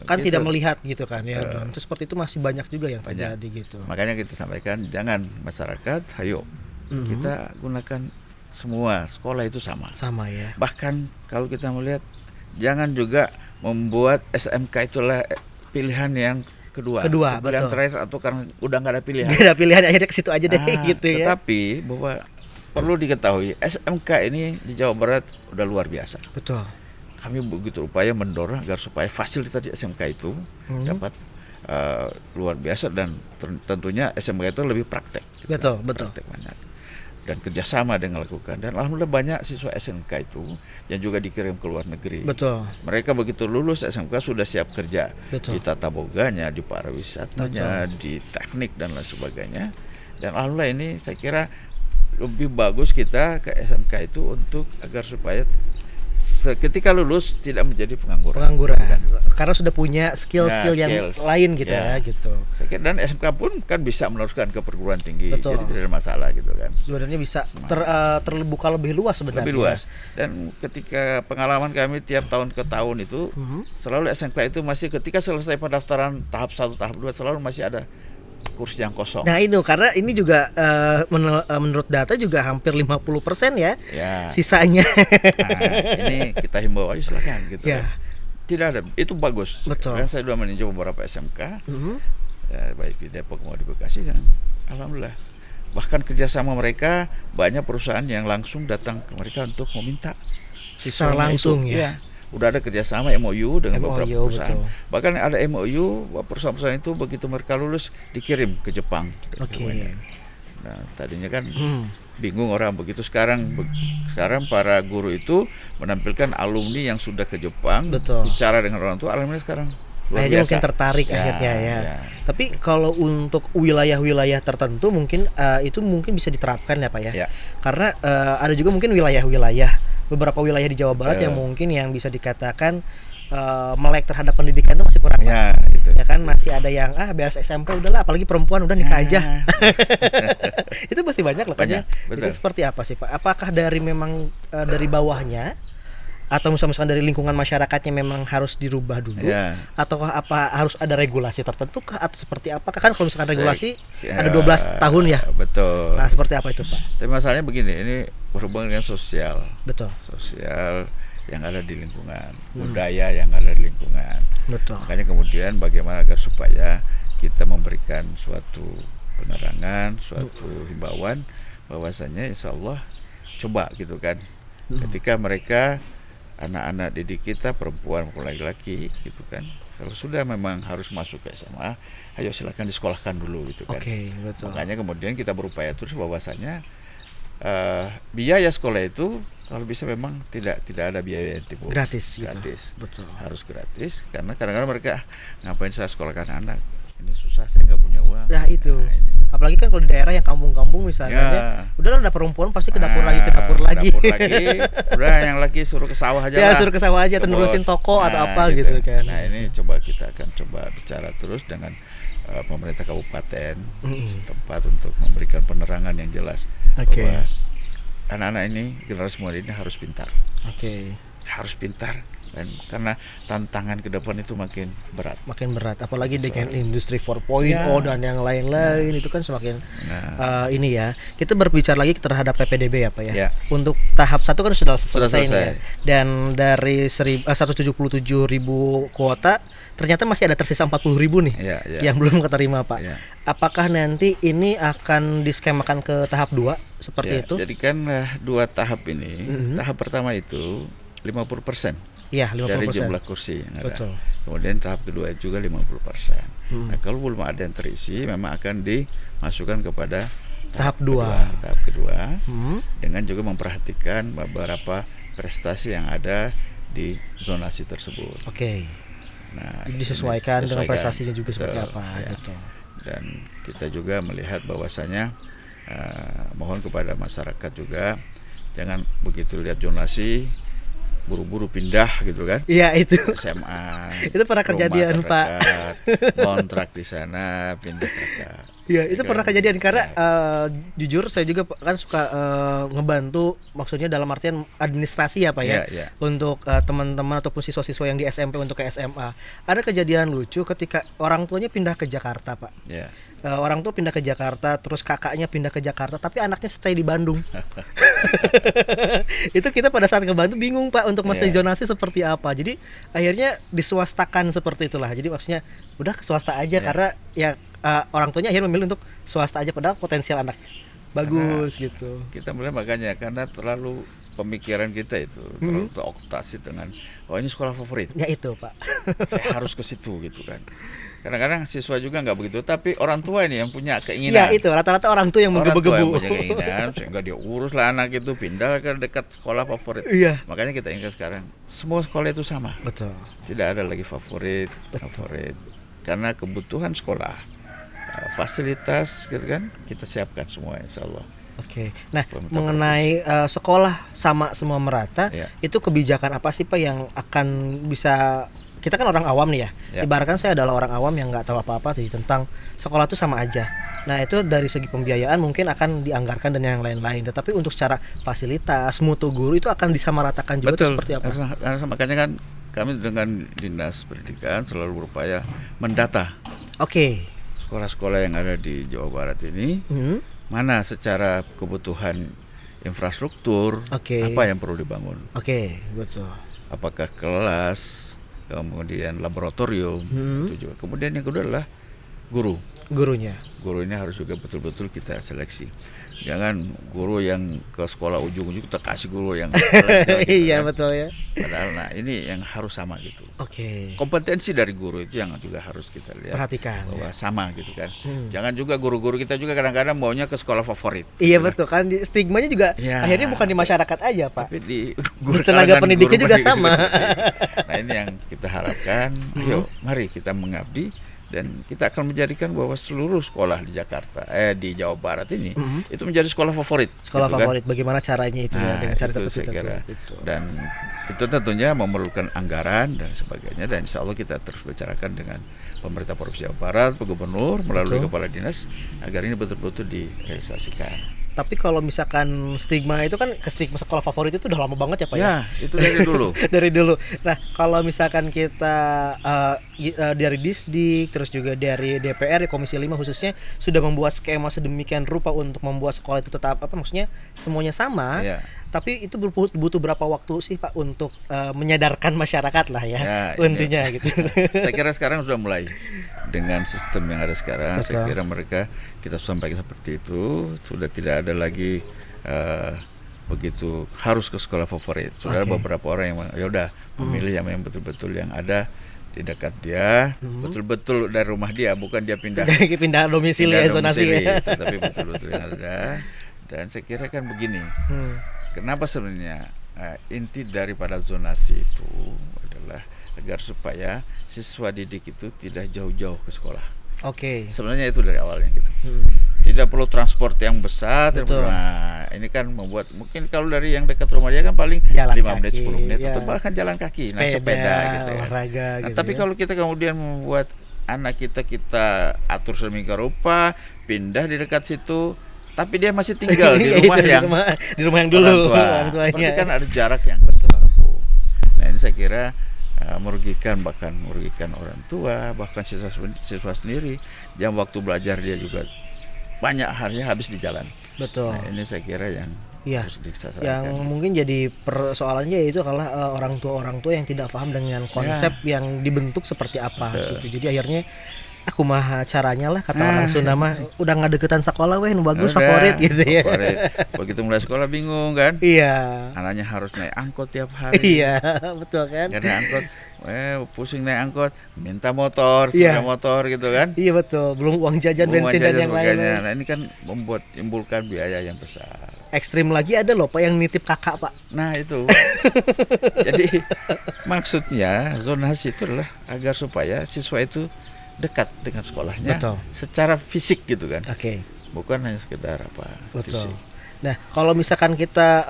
Speaker 2: kan
Speaker 1: gitu.
Speaker 2: tidak melihat gitu kan ya. Dan itu seperti itu masih banyak juga yang terjadi gitu.
Speaker 1: Makanya kita sampaikan jangan masyarakat, ayo kita gunakan semua sekolah itu sama.
Speaker 2: Sama ya.
Speaker 1: Bahkan kalau kita melihat jangan juga membuat SMK itulah pilihan yang kedua
Speaker 2: Kedua,
Speaker 1: pilihan
Speaker 2: betul.
Speaker 1: terakhir atau karena udah nggak ada pilihan.
Speaker 2: Gak ada pilihan, akhirnya ke situ aja deh gitu ya.
Speaker 1: Tetapi bahwa perlu diketahui SMK ini di Jawa Barat udah luar biasa.
Speaker 2: Betul.
Speaker 1: Kami begitu upaya mendorong agar supaya fasilitas di SMK itu dapat luar biasa dan tentunya SMK itu lebih praktek. Gitu.
Speaker 2: Betul.
Speaker 1: Praktek banyak. Dan kerjasama dengan lakukan, dan alhamdulillah banyak siswa SMK itu yang juga dikirim ke luar negeri.
Speaker 2: Betul.
Speaker 1: Mereka begitu lulus SMK sudah siap kerja.
Speaker 2: Betul.
Speaker 1: Di tata boganya, di pariwisatanya, di teknik dan lain sebagainya. Dan alhamdulillah ini saya kira lebih bagus kita ke SMK itu untuk agar supaya ketika lulus tidak menjadi pengangguran.
Speaker 2: Karena sudah punya skill-skill yang lain gitu ya gitu.
Speaker 1: Dan SMK pun kan bisa meneruskan ke perguruan tinggi.
Speaker 2: Betul.
Speaker 1: Jadi tidak ada masalah gitu kan.
Speaker 2: Sebenarnya bisa terbuka lebih luas sebenarnya.
Speaker 1: Lebih luas. Dan ketika pengalaman kami tiap tahun ke tahun itu selalu SMK itu masih ketika selesai pendaftaran tahap 1, tahap 2 selalu masih ada kursi yang kosong.
Speaker 2: Nah itu karena ini juga menurut data juga hampir 50% ya. Sisanya.
Speaker 1: Nah, ini kita himbau aja silakan gitu.
Speaker 2: Ya.
Speaker 1: Tidak ada, itu bagus.
Speaker 2: Betul.
Speaker 1: Karena saya sudah meninjau beberapa SMK, ya, baik di Depok maupun di Bekasi, dan alhamdulillah. Bahkan kerjasama mereka banyak perusahaan yang langsung datang ke mereka untuk meminta
Speaker 2: siswa langsung
Speaker 1: itu.
Speaker 2: ya.
Speaker 1: Udah ada kerjasama MOU dengan beberapa perusahaan.
Speaker 2: Betul.
Speaker 1: Bahkan ada MOU perusahaan-perusahaan itu begitu mereka lulus dikirim ke Jepang.
Speaker 2: Oke.
Speaker 1: Nah tadinya kan bingung orang begitu, sekarang para guru itu menampilkan alumni yang sudah ke Jepang.
Speaker 2: Betul.
Speaker 1: Bicara dengan orang tua, alhamdulillah sekarang luar
Speaker 2: akhirnya
Speaker 1: biasa.
Speaker 2: Mungkin tertarik akhirnya ya. Tapi kalau untuk wilayah-wilayah tertentu mungkin itu mungkin bisa diterapkan ya Pak ya. Karena ada juga mungkin wilayah-wilayah, beberapa wilayah di Jawa Barat yang mungkin yang bisa dikatakan melek terhadap pendidikan itu masih kurang.
Speaker 1: Gitu.
Speaker 2: Ya kan masih ada yang beres SMP udahlah, apalagi perempuan udah nikah aja. Itu masih banyak loh kan. Itu seperti apa sih Pak? Apakah dari memang dari bawahnya atau misalkan dari lingkungan masyarakatnya memang harus dirubah dulu, ataukah apa harus ada regulasi tertentu kah, atau seperti apa? Kan kalau misalkan regulasi ada 12 tahun ya.
Speaker 1: Betul.
Speaker 2: Nah, seperti apa itu Pak?
Speaker 1: Tapi masalahnya begini, ini berhubungan dengan sosial.
Speaker 2: Betul.
Speaker 1: Sosial yang ada di lingkungan, budaya yang ada di lingkungan.
Speaker 2: Betul.
Speaker 1: Makanya kemudian bagaimana agar supaya kita memberikan suatu penerangan, suatu himbauan bahwasanya insya Allah coba gitu kan. Ketika mereka anak-anak didik kita perempuan maupun laki-laki gitu kan, kalau sudah memang harus masuk ke SMA, ayo silakan disekolahkan dulu gitu kan.
Speaker 2: Betul.
Speaker 1: Makanya kemudian kita berupaya terus bahwasanya biaya sekolah itu kalau bisa memang tidak ada biaya yang timbul.
Speaker 2: Gratis.
Speaker 1: Betul. Harus gratis karena kadang-kadang mereka ngapain saya sekolahkan anak, ini susah, saya nggak punya uang.
Speaker 2: Nah itu. Apalagi kan kalau di daerah yang kampung-kampung misalnya, udah ada perempuan pasti ke dapur lagi.
Speaker 1: Udah yang laki suruh ke sawah aja lah.
Speaker 2: Suruh ke sawah aja, terusin toko atau apa gitu kan.
Speaker 1: Nah ini kita akan coba bicara terus dengan pemerintah kabupaten setempat untuk memberikan penerangan yang jelas bahwa anak-anak ini, generasi muda ini harus pintar. Harus pintar, dan karena tantangan ke depan itu makin berat. Apalagi dengan industri 4.0 dan yang lain-lain itu kan semakin
Speaker 2: ini ya. Kita berbicara lagi terhadap PPDB ya Pak ya. Untuk tahap 1 kan sudah selesai nih ya. Dan dari 177.000 kuota ternyata masih ada tersisa 40.000 nih yang belum keterima Pak. Apakah nanti ini akan diskemakan ke tahap 2 seperti itu?
Speaker 1: Jadi kan 2 tahap ini. Tahap pertama itu 50%.
Speaker 2: 50%
Speaker 1: dari jumlah kursi yang ada.
Speaker 2: Betul.
Speaker 1: Kemudian tahap kedua juga 50%. Nah, kalau belum ada yang terisi, memang akan dimasukkan kepada tahap kedua. Dengan juga memperhatikan beberapa prestasi yang ada di zonasi tersebut. Nah,
Speaker 2: disesuaikan dengan prestasinya juga seperti apa gitu.
Speaker 1: Dan kita juga melihat bahwasanya mohon kepada masyarakat juga jangan begitu lihat zonasi buru-buru pindah gitu kan.
Speaker 2: Itu
Speaker 1: SMA.
Speaker 2: Itu pernah kejadian Pak.
Speaker 1: Kontrak di sana pindah ke.
Speaker 2: Itu pernah kejadian karena jujur saya juga kan suka ngebantu, maksudnya dalam artian administrasi ya Pak ya. Untuk teman-teman ataupun siswa-siswa yang di SMP untuk ke SMA. Ada kejadian lucu ketika orang tuanya pindah ke Jakarta Pak. Orang tua pindah ke Jakarta, terus kakaknya pindah ke Jakarta, tapi anaknya stay di Bandung. Itu kita pada saat ngebantu bingung Pak untuk masalah zonasi seperti apa. Jadi akhirnya diswastakan seperti itulah. Jadi maksudnya udah ke swasta aja karena orang tuanya akhirnya memilih untuk swasta aja padahal potensial anak bagus gitu.
Speaker 1: Kita mulai makanya karena terlalu pemikiran kita itu terlalu terokupasi dengan ini sekolah favorit.
Speaker 2: Itu Pak.
Speaker 1: Saya harus ke situ gitu kan. Kadang-kadang siswa juga nggak begitu, tapi orang tua ini yang punya keinginan.
Speaker 2: Itu rata-rata orang tua yang menggebu-gebu.
Speaker 1: Orang tua yang punya keinginan sehingga dia urus lah anak itu pindah ke dekat sekolah favorit. Makanya kita ingat sekarang semua sekolah itu sama.
Speaker 2: Betul.
Speaker 1: Tidak ada lagi favorit. Karena kebutuhan sekolah, fasilitas gitu kan kita siapkan semua insya Allah.
Speaker 2: Oke. Nah,
Speaker 1: Pemerintah
Speaker 2: mengenai sekolah sama semua merata,
Speaker 1: Ya.
Speaker 2: itu kebijakan apa sih Pak yang akan bisa, kita kan orang awam nih ya.
Speaker 1: Ya.
Speaker 2: Ibaratkan saya adalah orang awam yang nggak tahu apa-apa sih tentang sekolah itu sama aja. Nah, itu dari segi pembiayaan mungkin akan dianggarkan dan yang lain-lain. Tetapi untuk secara fasilitas, mutu guru itu akan disamaratakan juga atau seperti apa?
Speaker 1: Karena makanya kan kami dengan Dinas Pendidikan selalu berupaya mendata
Speaker 2: Oke.
Speaker 1: sekolah-sekolah yang ada di Jawa Barat ini, mana secara kebutuhan infrastruktur,
Speaker 2: Oke.
Speaker 1: apa yang perlu dibangun.
Speaker 2: Oke, betul.
Speaker 1: Apakah kelas, kemudian laboratorium, itu juga. Kemudian yang kedua adalah guru.
Speaker 2: Gurunya.
Speaker 1: Guru ini harus juga betul-betul kita seleksi. Jangan guru yang ke sekolah ujung-ujung kita kasih guru yang jelek-jelek gitu
Speaker 2: Iya
Speaker 1: kan.
Speaker 2: betul ya.
Speaker 1: Padahal nah ini yang harus sama gitu.
Speaker 2: Oke.
Speaker 1: Kompetensi dari guru itu yang juga harus kita lihat.
Speaker 2: Perhatikan
Speaker 1: bahwa
Speaker 2: ya.
Speaker 1: sama gitu kan. Jangan juga guru-guru kita juga kadang-kadang maunya ke sekolah favorit.
Speaker 2: Iya
Speaker 1: gitu
Speaker 2: betul kan, stigmanya juga
Speaker 1: Ya.
Speaker 2: akhirnya bukan di masyarakat aja Pak.
Speaker 1: Tapi di
Speaker 2: tenaga
Speaker 1: kalangan
Speaker 2: pendidiknya
Speaker 1: guru
Speaker 2: juga
Speaker 1: pendidik
Speaker 2: sama.
Speaker 1: seperti itu. Nah ini yang kita harapkan. Ayo mari kita mengabdi dan kita akan menjadikan bahwa seluruh sekolah di Jakarta, di Jawa Barat ini itu menjadi sekolah favorit.
Speaker 2: Sekolah
Speaker 1: gitu kan.
Speaker 2: favorit, bagaimana caranya itu ya,
Speaker 1: Nah,
Speaker 2: dengan cara
Speaker 1: itu
Speaker 2: seperti
Speaker 1: saya
Speaker 2: itu.
Speaker 1: kira.
Speaker 2: Betul.
Speaker 1: Dan itu tentunya memerlukan anggaran dan sebagainya, dan insya Allah kita terus bicarakan dengan pemerintah Provinsi Jawa Barat, Pak Gubernur melalui
Speaker 2: Betul.
Speaker 1: Kepala Dinas agar ini betul-betul direalisasikan.
Speaker 2: Tapi kalau misalkan stigma itu kan, ke stigma sekolah favorit itu udah lama banget ya Pak ya?
Speaker 1: Ya, itu dari dulu.
Speaker 2: Dari dulu. Nah, kalau misalkan kita dari Disdik, terus juga dari DPR, di Komisi 5 khususnya sudah membuat skema sedemikian rupa untuk membuat sekolah itu tetap maksudnya semuanya sama.
Speaker 1: Ya.
Speaker 2: Tapi itu butuh berapa waktu sih Pak untuk menyadarkan masyarakat lah ya,
Speaker 1: Ya,
Speaker 2: intinya gitu.
Speaker 1: Saya kira sekarang sudah mulai dengan sistem yang ada sekarang.
Speaker 2: Betul.
Speaker 1: Saya kira mereka kita sampaikan seperti itu, sudah tidak ada lagi begitu harus ke sekolah favorit. Sudah ada
Speaker 2: Oke.
Speaker 1: beberapa orang yang ya udah memilih yang betul-betul yang ada di dekat dia, betul-betul dari rumah dia, bukan dia pindah
Speaker 2: Pindah domisili
Speaker 1: pindah
Speaker 2: ya, zonasi
Speaker 1: domisili,
Speaker 2: ya.
Speaker 1: tetapi betul-betul yang ada. Dan saya kira kan begini. Kenapa sebenarnya inti daripada zonasi itu adalah agar supaya siswa didik itu tidak jauh-jauh ke sekolah.
Speaker 2: Oke.
Speaker 1: Sebenarnya itu dari awalnya gitu. Tidak perlu transport yang besar.
Speaker 2: Betul.
Speaker 1: Nah, ini kan membuat mungkin kalau dari yang dekat rumah dia kan paling
Speaker 2: Jalan
Speaker 1: 5 menit,
Speaker 2: kaki,
Speaker 1: 10 menit,
Speaker 2: ya.
Speaker 1: atau bahkan jalan kaki, naik
Speaker 2: Sepeda,
Speaker 1: sepeda gitu ya.
Speaker 2: olahraga
Speaker 1: Nah,
Speaker 2: gitu
Speaker 1: tapi
Speaker 2: ya.
Speaker 1: kalau kita kemudian membuat anak kita atur sedemikian rupa, pindah di dekat situ, tapi dia masih tinggal di
Speaker 2: Iya,
Speaker 1: rumah
Speaker 2: itu
Speaker 1: yang
Speaker 2: di rumah yang dulu,
Speaker 1: orang tua.
Speaker 2: tuanya.
Speaker 1: Berarti kan ada jarak yang tempuh. Nah ini saya kira merugikan orang tua, bahkan siswa sendiri. Jam waktu belajar dia juga banyak harinya habis di jalan.
Speaker 2: Betul.
Speaker 1: Nah, ini saya kira yang
Speaker 2: Iya.
Speaker 1: harus diselesaikan.
Speaker 2: Yang mungkin jadi persoalannya yaitu adalah orang tua yang tidak paham dengan konsep yang dibentuk seperti apa gitu. Jadi akhirnya aku mah caranya lah, kata orang Sunda mah udah nggak deketan sekolah weh nu bagus
Speaker 1: Udah,
Speaker 2: favorit gitu ya.
Speaker 1: favorit. Begitu mulai sekolah bingung kan?
Speaker 2: Iya.
Speaker 1: Anaknya harus naik angkot tiap hari.
Speaker 2: Iya, betul kan?
Speaker 1: Gak naik angkot, pusing naik angkot, minta motor,
Speaker 2: Iya.
Speaker 1: sepeda motor gitu kan?
Speaker 2: Iya betul, belum uang jajan,
Speaker 1: Bunga
Speaker 2: bensin
Speaker 1: aja
Speaker 2: dan yang
Speaker 1: sebagainya.
Speaker 2: lain.
Speaker 1: Nah ini kan menimbulkan biaya yang besar.
Speaker 2: Ekstrim lagi ada loh Pak yang nitip kakak Pak.
Speaker 1: Nah itu, jadi maksudnya zonasi itu adalah agar supaya siswa itu dekat dengan sekolahnya,
Speaker 2: Betul.
Speaker 1: secara fisik gitu kan,
Speaker 2: Oke.
Speaker 1: bukan hanya sekedar
Speaker 2: Betul.
Speaker 1: fisik.
Speaker 2: Nah, kalau misalkan kita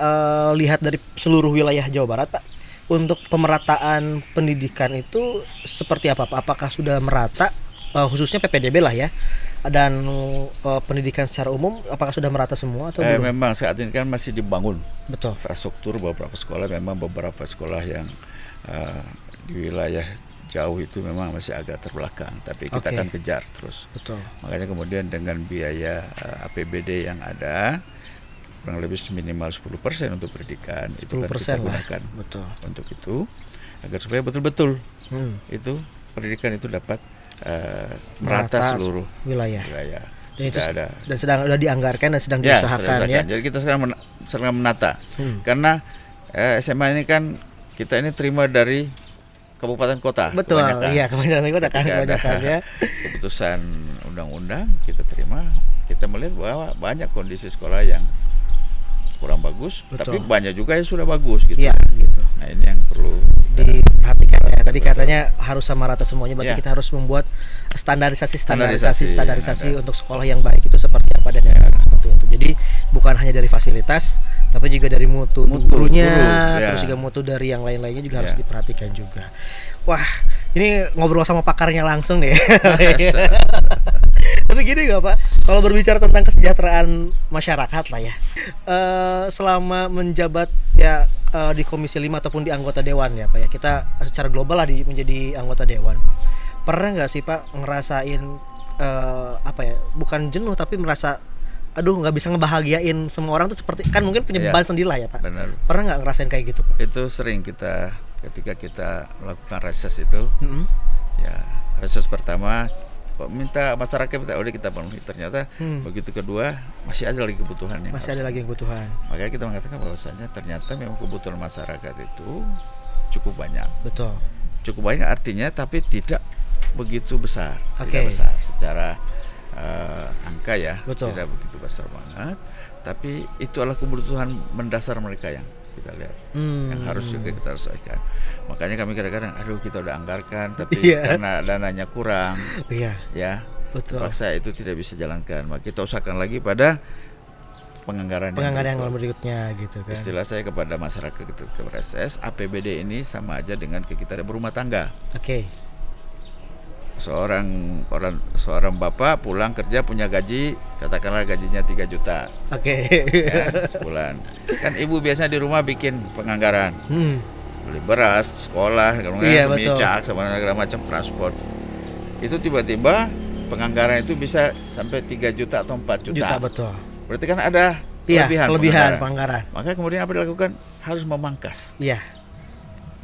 Speaker 2: lihat dari seluruh wilayah Jawa Barat, Pak, untuk pemerataan pendidikan itu seperti apa, Pak? Apakah sudah merata, khususnya PPDB lah ya, dan pendidikan secara umum, apakah sudah merata semua atau belum?
Speaker 1: Memang saat ini kan masih dibangun
Speaker 2: Betul.
Speaker 1: infrastruktur beberapa sekolah, memang beberapa sekolah yang di wilayah jauh itu memang masih agak terbelakang, tapi kita
Speaker 2: Oke.
Speaker 1: akan kejar terus.
Speaker 2: Betul.
Speaker 1: Makanya kemudian dengan biaya APBD yang ada kurang lebih minimal 10% untuk pendidikan itu kan
Speaker 2: 10%
Speaker 1: kita
Speaker 2: lah.
Speaker 1: gunakan
Speaker 2: Betul.
Speaker 1: untuk itu agar supaya betul-betul
Speaker 2: Hmm.
Speaker 1: pendidikan itu dapat
Speaker 2: Merata
Speaker 1: merata seluruh
Speaker 2: wilayah. Dan itu
Speaker 1: Tidak ada.
Speaker 2: dan sedang udah dianggarkan dan sedang
Speaker 1: Ya,
Speaker 2: diusahakan ya.
Speaker 1: Jadi kita sekarang sedang menata.
Speaker 2: Hmm.
Speaker 1: Karena SMA ini kan kita ini terima dari kabupaten kota.
Speaker 2: Betul.
Speaker 1: kebanyakan.
Speaker 2: Iya, kebanyakan kota kan,
Speaker 1: Ketika ada
Speaker 2: kebanyakan ya.
Speaker 1: keputusan undang-undang kita terima, kita melihat bahwa banyak kondisi sekolah yang kurang bagus,
Speaker 2: Betul.
Speaker 1: tapi banyak juga yang sudah bagus gitu.
Speaker 2: Iya, gitu.
Speaker 1: Nah ini yang perlu
Speaker 2: Diperhatikan ya. Tadi
Speaker 1: Betul.
Speaker 2: katanya harus sama rata semuanya, berarti
Speaker 1: Ya.
Speaker 2: kita harus membuat standarisasi
Speaker 1: Standarisasi yang ada.
Speaker 2: untuk sekolah yang baik itu seperti apa dan yang lain seperti itu. Jadi bukan hanya dari fasilitas tapi juga dari mutu gurunya,
Speaker 1: ya.
Speaker 2: terus juga mutu dari yang lain-lainnya juga
Speaker 1: Ya.
Speaker 2: harus diperhatikan juga. Wah, ini ngobrol sama pakarnya langsung nih. Tapi gini gak Pak, kalau berbicara tentang kesejahteraan masyarakat lah ya, selama menjabat ya di Komisi 5 ataupun di anggota dewan ya Pak ya, kita secara global lah menjadi anggota dewan. Pernah nggak sih Pak ngerasain apa ya, bukan jenuh tapi merasa aduh nggak bisa ngebahagiain semua orang tuh, seperti kan mungkin punya beban sendiri lah ya Pak.
Speaker 1: Benar.
Speaker 2: Pernah nggak ngerasain kayak gitu Pak?
Speaker 1: Itu sering kita ketika kita melakukan reses itu, ya reses pertama minta masyarakat minta udah kita penuhi, ternyata begitu kedua masih ada lagi kebutuhannya.
Speaker 2: Masih ada lagi kebutuhan.
Speaker 1: Makanya kita mengatakan bahwasanya ternyata memang kebutuhan masyarakat itu cukup banyak.
Speaker 2: Betul.
Speaker 1: Cukup banyak artinya tapi tidak begitu besar.
Speaker 2: Oke.
Speaker 1: Tidak besar secara angka ya.
Speaker 2: Betul.
Speaker 1: Tidak begitu besar banget. Tapi itu adalah kebutuhan mendasar mereka yang kita lihat, yang harus juga kita selesaikan. Makanya kami kadang-kadang, aduh kita udah anggarkan, tapi karena dananya kurang, ya,
Speaker 2: betul.
Speaker 1: terpaksa itu tidak bisa jalankan. Maka kita usahakan lagi pada penganggaran
Speaker 2: yang berikutnya gitu kan.
Speaker 1: Istilah saya kepada masyarakat itu ke RSS, APBD ini sama aja dengan kita berumah tangga.
Speaker 2: Oke.
Speaker 1: Seorang bapak pulang kerja punya gaji, katakanlah gajinya 3 juta.
Speaker 2: Oke.
Speaker 1: Ya, sebulan. Kan ibu biasanya di rumah bikin penganggaran. Beli beras, sekolah, semicak, sama segala macam transport. Itu tiba-tiba penganggaran itu bisa sampai 3 juta atau 4 juta.
Speaker 2: Betul.
Speaker 1: Berarti kan ada
Speaker 2: kelebihan penganggaran.
Speaker 1: Maka kemudian apa dilakukan? Harus memangkas.
Speaker 2: Iya.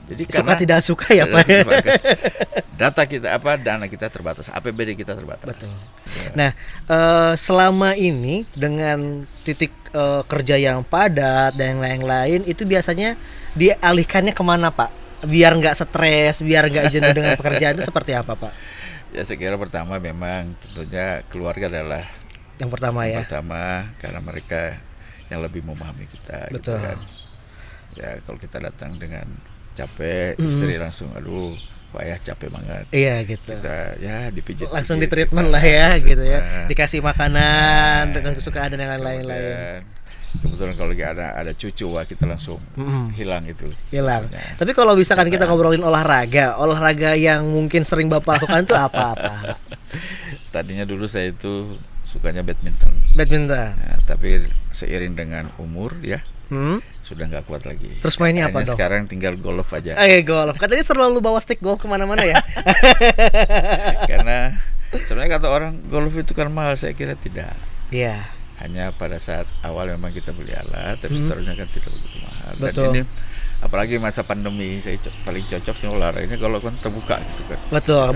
Speaker 1: Jadi
Speaker 2: suka tidak suka ya Pak.
Speaker 1: Dana kita terbatas, APBD kita terbatas.
Speaker 2: Betul. Ya. Nah, selama ini dengan titik kerja yang padat dan lain-lain, itu biasanya dialihkannya kemana Pak? Biar nggak stres, biar nggak jenuh dengan pekerjaan itu seperti apa Pak?
Speaker 1: Ya saya kira pertama memang tentunya keluarga adalah
Speaker 2: yang pertama ya.
Speaker 1: Pertama karena mereka yang lebih memahami kita.
Speaker 2: Betul.
Speaker 1: Gitu kan. Ya kalau kita datang dengan capek, istri langsung aduh Pak ya capek banget.
Speaker 2: Iya gitu.
Speaker 1: Kita ya dipijit
Speaker 2: langsung di treatment lah ya gitu ya. Dikasih makanan dengan kesukaan dan yang lain-lain.
Speaker 1: Kebetulan kalau lagi ada cucu, wah kita langsung hilang itu.
Speaker 2: Hilang. Ya. Tapi kalau misalkan kita ngobrolin olahraga yang mungkin sering Bapak lakukan itu apa-apa?
Speaker 1: Tadinya dulu saya itu sukanya badminton. Nah, tapi seiring dengan umur ya. Sudah nggak kuat lagi.
Speaker 2: Terus mainnya apa dong?
Speaker 1: Sekarang tinggal golf aja.
Speaker 2: Golf. Katanya selalu bawa stick golf kemana-mana ya?
Speaker 1: Karena sebenarnya kata orang golf itu kan mahal, saya kira tidak.
Speaker 2: Iya.
Speaker 1: Hanya pada saat awal memang kita beli alat, tapi seterusnya kan tidak begitu mahal.
Speaker 2: Betul.
Speaker 1: Dan ini apalagi masa pandemi, saya paling cocok sih olahraganya kalau kan terbuka gitu kan.
Speaker 2: Betul.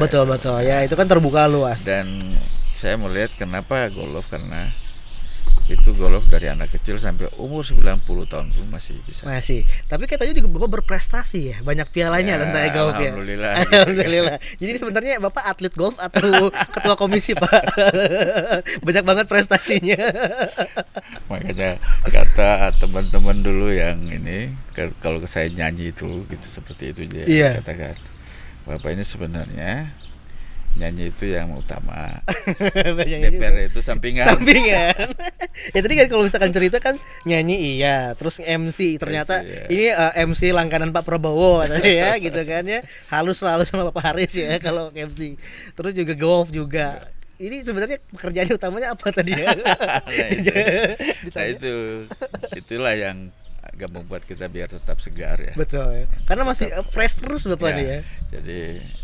Speaker 2: Ya itu kan terbuka luas.
Speaker 1: Dan saya melihat kenapa golf, karena itu golf dari anak kecil sampai umur 90 tahun pun masih bisa.
Speaker 2: Masih. Tapi katanya juga Bapak berprestasi ya, banyak pialanya tentang golf ya. Alhamdulillah. Jadi sebenarnya Bapak atlet golf atau ketua komisi Pak? Banyak banget prestasinya.
Speaker 1: Makanya kata teman-teman dulu yang ini, kalau saya nyanyi itu gitu seperti itu dia katakan, Bapak ini sebenarnya nyanyi itu yang utama, DPR itu sampingan.
Speaker 2: Ya tadi kan kalau misalkan cerita kan nyanyi terus MC ternyata ini MC langganan Pak Prabowo ya gitu kan ya, halus selalu sama Bapak Haris ya kalau MC. Terus juga golf juga. Ini sebenarnya pekerjaan utamanya apa tadi ya?
Speaker 1: Itulah yang agak membuat kita biar tetap segar ya.
Speaker 2: Betul ya. Karena masih fresh terus Bapak nih ya.
Speaker 1: Jadi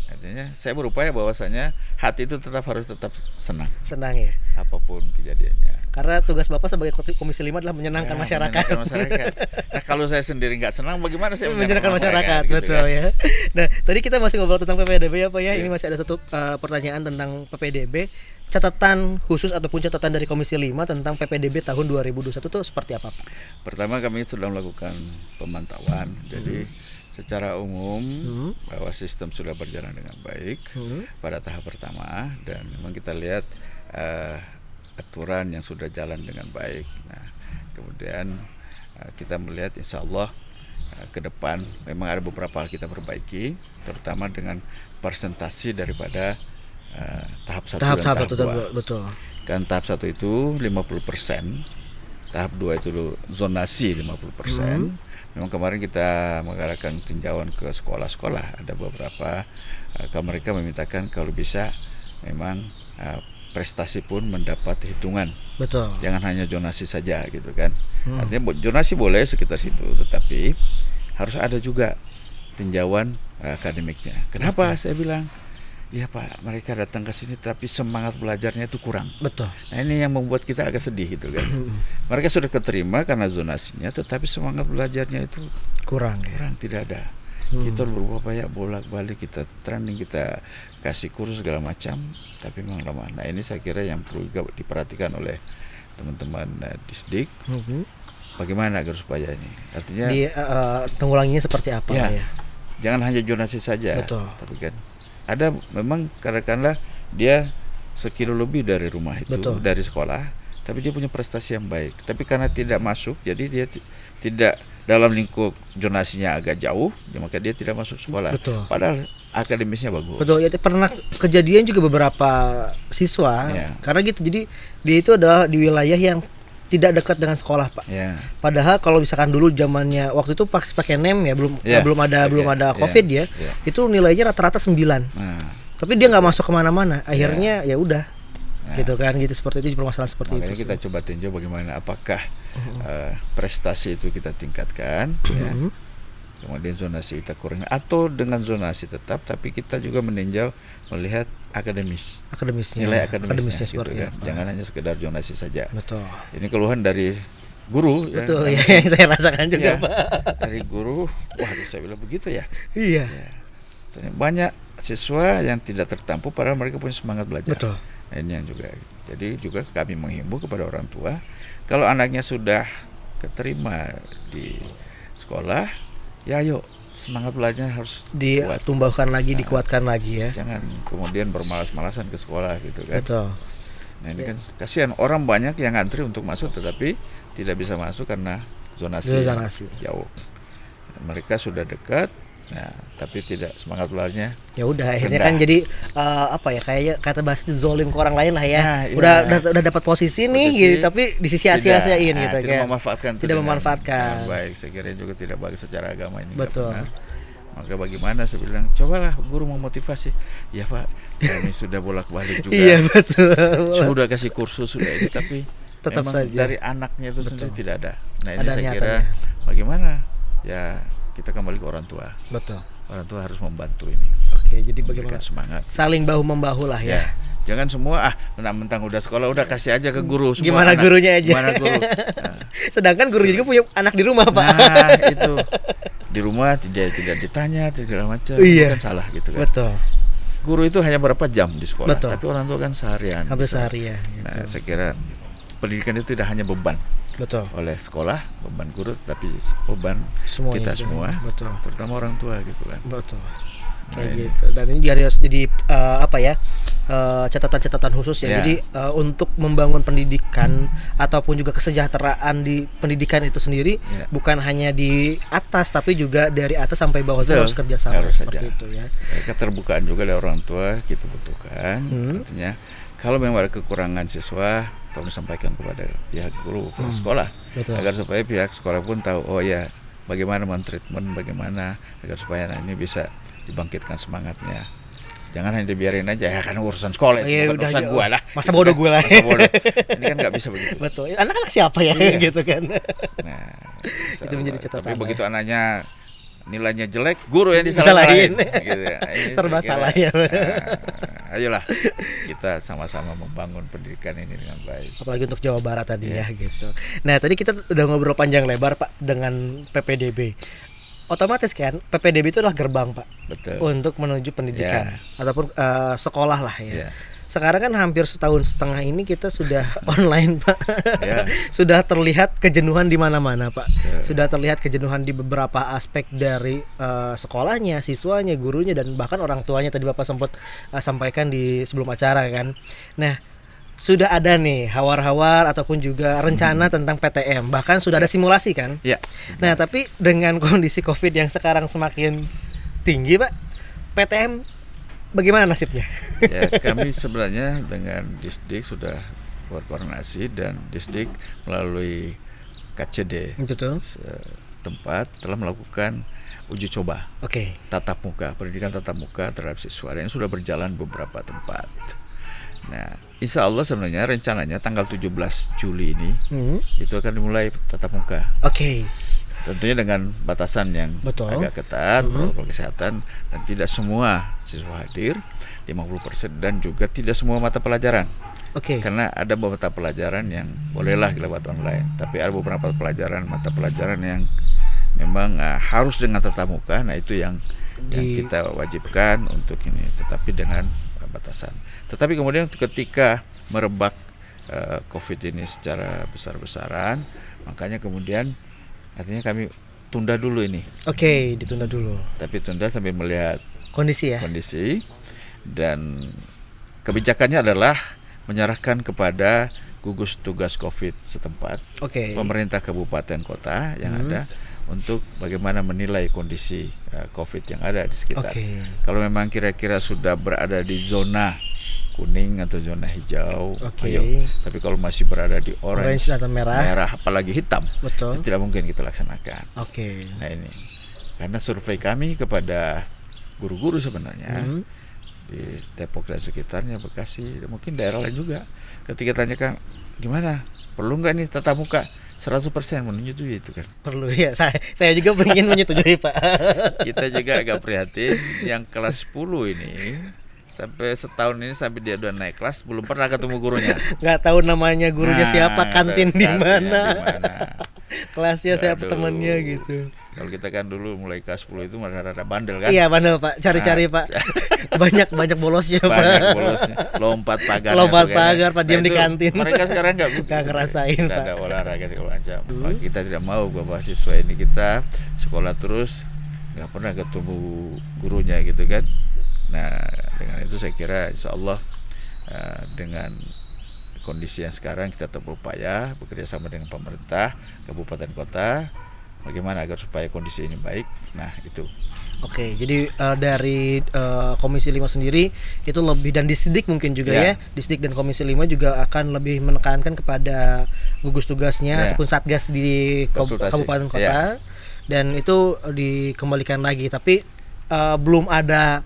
Speaker 1: artinya saya berupaya bahwasanya hati itu harus tetap senang.
Speaker 2: Senang ya.
Speaker 1: Apapun kejadiannya.
Speaker 2: Karena tugas Bapak sebagai Komisi 5 adalah menyenangkan masyarakat.
Speaker 1: Nah, kalau saya sendiri nggak senang, bagaimana saya
Speaker 2: menyenangkan masyarakat gitu betul kan? Ya. Nah, tadi kita masih ngobrol tentang PPDB ya Pak ya. Ini masih ada satu pertanyaan tentang PPDB. Catatan khusus ataupun catatan dari Komisi 5 tentang PPDB tahun 2021 itu seperti apa Pak?
Speaker 1: Pertama kami sudah melakukan pemantauan. Jadi secara umum bahwa sistem sudah berjalan dengan baik pada tahap pertama, dan memang kita lihat aturan yang sudah jalan dengan baik. Nah, kemudian kita melihat insya Allah ke depan memang ada beberapa hal kita perbaiki, terutama dengan presentasi daripada tahap 1 dan tahap 2.
Speaker 2: Betul.
Speaker 1: Kan tahap 1 itu 50%, tahap 2 itu zonasi 50%. Memang kemarin kita mengadakan tinjauan ke sekolah-sekolah, ada beberapa kalau mereka memintakan kalau bisa memang prestasi pun mendapat hitungan.
Speaker 2: Betul.
Speaker 1: Jangan hanya zonasi saja gitu kan. Artinya zonasi boleh sekitar situ, tetapi harus ada juga tinjauan akademiknya. Kenapa saya bilang? Ya Pak, mereka datang ke sini tapi semangat belajarnya itu kurang.
Speaker 2: Betul.
Speaker 1: Nah ini yang membuat kita agak sedih gitu kan. Mereka sudah keterima karena zonasinya, tetapi semangat belajarnya itu
Speaker 2: Kurang.
Speaker 1: tidak ada. Kita berupaya bolak-balik, kita training, kita kasih kursus segala macam, tapi memang lemah. Nah ini saya kira yang perlu juga diperhatikan oleh teman-teman Disdik. Bagaimana agar supaya ini, artinya
Speaker 2: Tanggulanginya seperti apa ya?
Speaker 1: Jangan hanya zonasi saja.
Speaker 2: Betul.
Speaker 1: Tapi kan ada memang katakanlah dia sekilo lebih dari rumah itu,
Speaker 2: Betul.
Speaker 1: dari sekolah, tapi dia punya prestasi yang baik. Tapi karena tidak masuk, jadi dia tidak dalam lingkup zonasinya agak jauh, maka dia tidak masuk sekolah.
Speaker 2: Betul.
Speaker 1: Padahal akademisnya bagus.
Speaker 2: Betul, ya pernah kejadian juga beberapa siswa karena gitu. Jadi dia itu adalah di wilayah yang tidak dekat dengan sekolah, Pak. Padahal kalau misalkan dulu zamannya waktu itu pakai NEM ya, belum ada Covid ya. Itu nilainya rata-rata 9. Tapi dia nggak masuk kemana-mana. Akhirnya ya udah. Gitu kan, gitu seperti itu, permasalahan seperti
Speaker 1: makanya
Speaker 2: itu.
Speaker 1: Kita coba tinjau bagaimana apakah prestasi itu kita tingkatkan kemudian zonasi kita kurang atau dengan zonasi tetap, tapi kita juga meninjau melihat akademisnya, nilai akademisnya
Speaker 2: seperti
Speaker 1: kan. Jangan hanya sekedar zonasi saja.
Speaker 2: Betul.
Speaker 1: Ini keluhan dari guru.
Speaker 2: Betul ya, yang saya rasakan juga Pak.
Speaker 1: Dari guru, wah saya bilang begitu ya.
Speaker 2: Iya.
Speaker 1: Banyak siswa yang tidak tertampung padahal mereka punya semangat belajar.
Speaker 2: Betul.
Speaker 1: Nah, ini yang juga. Jadi juga kami menghimbau kepada orang tua, kalau anaknya sudah keterima di sekolah, ya ayo semangat belajarnya harus
Speaker 2: ditumbuhkan lagi, dikuatkan lagi ya.
Speaker 1: Jangan kemudian bermalas-malasan ke sekolah gitu kan.
Speaker 2: Betul.
Speaker 1: Nah ini kan kasihan, orang banyak yang ngantri untuk masuk tetapi tidak bisa masuk karena zonasi. Jauh. Mereka sudah dekat, nah tapi tidak semangat belajarnya.
Speaker 2: Ya udah akhirnya kan jadi kayak kata bahasa zolim ke orang lain lah ya. Udah dapat posisi nih gitu, tapi disia-siain gitu
Speaker 1: kan. Tidak memanfaatkan.
Speaker 2: Baik,
Speaker 1: saya kira juga tidak bagus secara agama ini.
Speaker 2: Betul.
Speaker 1: Maka bagaimana saya bilang, cobalah guru memotivasi. Ya Pak, kami sudah bolak-balik juga.
Speaker 2: Iya betul.
Speaker 1: Sudah kasih kursus sudah ini, tapi
Speaker 2: tetap
Speaker 1: memang
Speaker 2: saja
Speaker 1: dari anaknya itu sendiri tidak ada. Nah ini
Speaker 2: ada
Speaker 1: saya
Speaker 2: nyatanya.
Speaker 1: Kira bagaimana ya kita kembali ke orang tua.
Speaker 2: Betul.
Speaker 1: Orang tua harus membantu ini.
Speaker 2: Oke, jadi bagaimana
Speaker 1: semangat.
Speaker 2: Saling bahu membahu lah ya.
Speaker 1: Jangan semua mentang-mentang udah sekolah udah kasih aja ke guru semua.
Speaker 2: Gimana anak, gurunya aja.
Speaker 1: Gimana guru. Nah.
Speaker 2: Sedangkan guru juga punya anak di rumah, Pak.
Speaker 1: Nah, itu. Di rumah tidak ditanya segala macam.
Speaker 2: Iya.
Speaker 1: Kan salah gitu kan.
Speaker 2: Betul.
Speaker 1: Guru itu hanya berapa jam di sekolah,
Speaker 2: betul.
Speaker 1: Tapi orang tua kan seharian.
Speaker 2: Hampir seharian.
Speaker 1: Gitu. Nah, saya kira pendidikan itu tidak hanya beban.
Speaker 2: Betul.
Speaker 1: Oleh sekolah, beban guru, tapi beban
Speaker 2: semuanya
Speaker 1: kita semua,
Speaker 2: betul.
Speaker 1: Terutama orang tua gitu kan.
Speaker 2: Betul. Kayak gitu. Dan ini harus jadi catatan-catatan khusus ya. Jadi untuk membangun pendidikan ataupun juga kesejahteraan di pendidikan itu sendiri bukan hanya di atas tapi juga dari atas sampai bawah itu harus kerjasama seperti itu ya.
Speaker 1: Keterbukaan juga dari orang tua kita butuhkan. Artinya kalau memang ada kekurangan siswa, tolong sampaikan kepada pihak guru, pihak sekolah, agar supaya pihak sekolah pun tahu bagaimana mentreatment, bagaimana agar supaya ini bisa dibangkitkan semangatnya. Jangan hanya dibiarin aja ya kan urusan sekolah itu urusan gue lah.
Speaker 2: Masa bodoh gue lah.
Speaker 1: Ini kan nggak bisa begitu.
Speaker 2: Betul. Anak-anak siapa ya gitu kan.
Speaker 1: Nah,
Speaker 2: itu menjadi catatan.
Speaker 1: Tapi begitu anaknya nilainya jelek, guru yang disalahin. Gitu ya.
Speaker 2: Serba salah ya.
Speaker 1: Ayolah kita sama-sama membangun pendidikan ini dengan baik.
Speaker 2: Apalagi untuk Jawa Barat tadi ya gitu. Nah tadi kita udah ngobrol panjang lebar Pak dengan PPDB. Otomatis kan PPDB itu adalah gerbang Pak.
Speaker 1: Betul.
Speaker 2: Untuk menuju pendidikan ataupun sekolah lah ya. Sekarang kan hampir setahun setengah ini kita sudah online Pak. Sudah terlihat kejenuhan di mana-mana Pak. Sudah terlihat kejenuhan di beberapa aspek dari sekolahnya, siswanya, gurunya dan bahkan orang tuanya tadi Bapak sempat sampaikan di sebelum acara kan. Nah, sudah ada nih hawar-hawar ataupun juga rencana tentang PTM, bahkan sudah ada simulasi kan?
Speaker 1: Iya.
Speaker 2: Nah, tapi dengan kondisi Covid yang sekarang semakin tinggi, Pak, PTM bagaimana nasibnya?
Speaker 1: Ya, kami sebenarnya dengan Disdik sudah berkoordinasi dan Disdik melalui KCD
Speaker 2: Betul.
Speaker 1: tempat telah melakukan uji coba
Speaker 2: Oke.
Speaker 1: tatap muka, pendidikan tatap muka terhadap siswa, dan yang sudah berjalan beberapa tempat. Nah, insya Allah sebenarnya rencananya tanggal 17 Juli ini itu akan dimulai tatap muka.
Speaker 2: Oke.
Speaker 1: Tentunya dengan batasan yang
Speaker 2: Betul.
Speaker 1: agak ketat, protokol kesehatan, dan tidak semua siswa hadir, 50%, dan juga tidak semua mata pelajaran.
Speaker 2: Oke.
Speaker 1: Karena ada beberapa pelajaran yang bolehlah lewat online, tapi ada beberapa mata pelajaran yang memang harus dengan tatap muka. Nah, itu yang kita wajibkan untuk ini, tetapi dengan batasan. Tetapi kemudian ketika merebak COVID ini secara besar-besaran, makanya kemudian artinya kami tunda dulu ini.
Speaker 2: Oke, ditunda dulu.
Speaker 1: Tapi tunda sambil melihat
Speaker 2: Kondisi ya.
Speaker 1: kondisi, dan kebijakannya adalah menyerahkan kepada gugus tugas COVID setempat,
Speaker 2: Oke.
Speaker 1: pemerintah kabupaten kota yang ada, untuk bagaimana menilai kondisi COVID yang ada di sekitar.
Speaker 2: Oke.
Speaker 1: Kalau memang kira-kira sudah berada di zona kuning atau zona hijau,
Speaker 2: Oke.
Speaker 1: ayo. Tapi kalau masih berada di orange
Speaker 2: atau merah,
Speaker 1: apalagi hitam,
Speaker 2: betul.
Speaker 1: itu tidak mungkin kita laksanakan.
Speaker 2: Oke.
Speaker 1: Nah, ini karena survei kami kepada guru-guru sebenarnya di Depok dan sekitarnya, Bekasi, mungkin daerah lain juga, ketika tanyakan gimana, perlu nggak nih tatap muka, 100% menyetujui itu kan.
Speaker 2: Perlu ya, saya juga ingin menyetujui Pak.
Speaker 1: Kita juga agak prihatin yang kelas 10 ini sampai setahun ini, sampai dia udah naik kelas belum pernah ketemu gurunya.
Speaker 2: Nggak tahu namanya gurunya siapa, kantin di mana, kelasnya siapa,
Speaker 1: Aduh.
Speaker 2: temannya gitu.
Speaker 1: Kalau kita kan dulu mulai kelas 10 itu rada-rada bandel kan.
Speaker 2: Iya bandel Pak, cari-cari Pak. banyak bolosnya Pak.
Speaker 1: Banyak bolosnya, lompat pagar.
Speaker 2: Pak, diam di kantin.
Speaker 1: Mereka sekarang nggak
Speaker 2: ngerasain
Speaker 1: Pak.
Speaker 2: Pak.
Speaker 1: Ada olahraga segala macam. Maka kita tidak mau bahwa siswa ini kita sekolah terus nggak pernah ketemu gurunya gitu kan. Nah, dengan itu saya kira insya Allah dengan kondisi yang sekarang kita tetap berupaya bekerja sama dengan pemerintah kabupaten kota, bagaimana agar supaya kondisi ini baik. Nah, itu.
Speaker 2: Oke, jadi dari Komisi 5 sendiri itu lebih, dan Disdik mungkin juga ya, Disdik dan Komisi 5 juga akan lebih menekankan kepada gugus tugasnya ataupun satgas di kabupaten kota, dan itu dikembalikan lagi. Tapi belum ada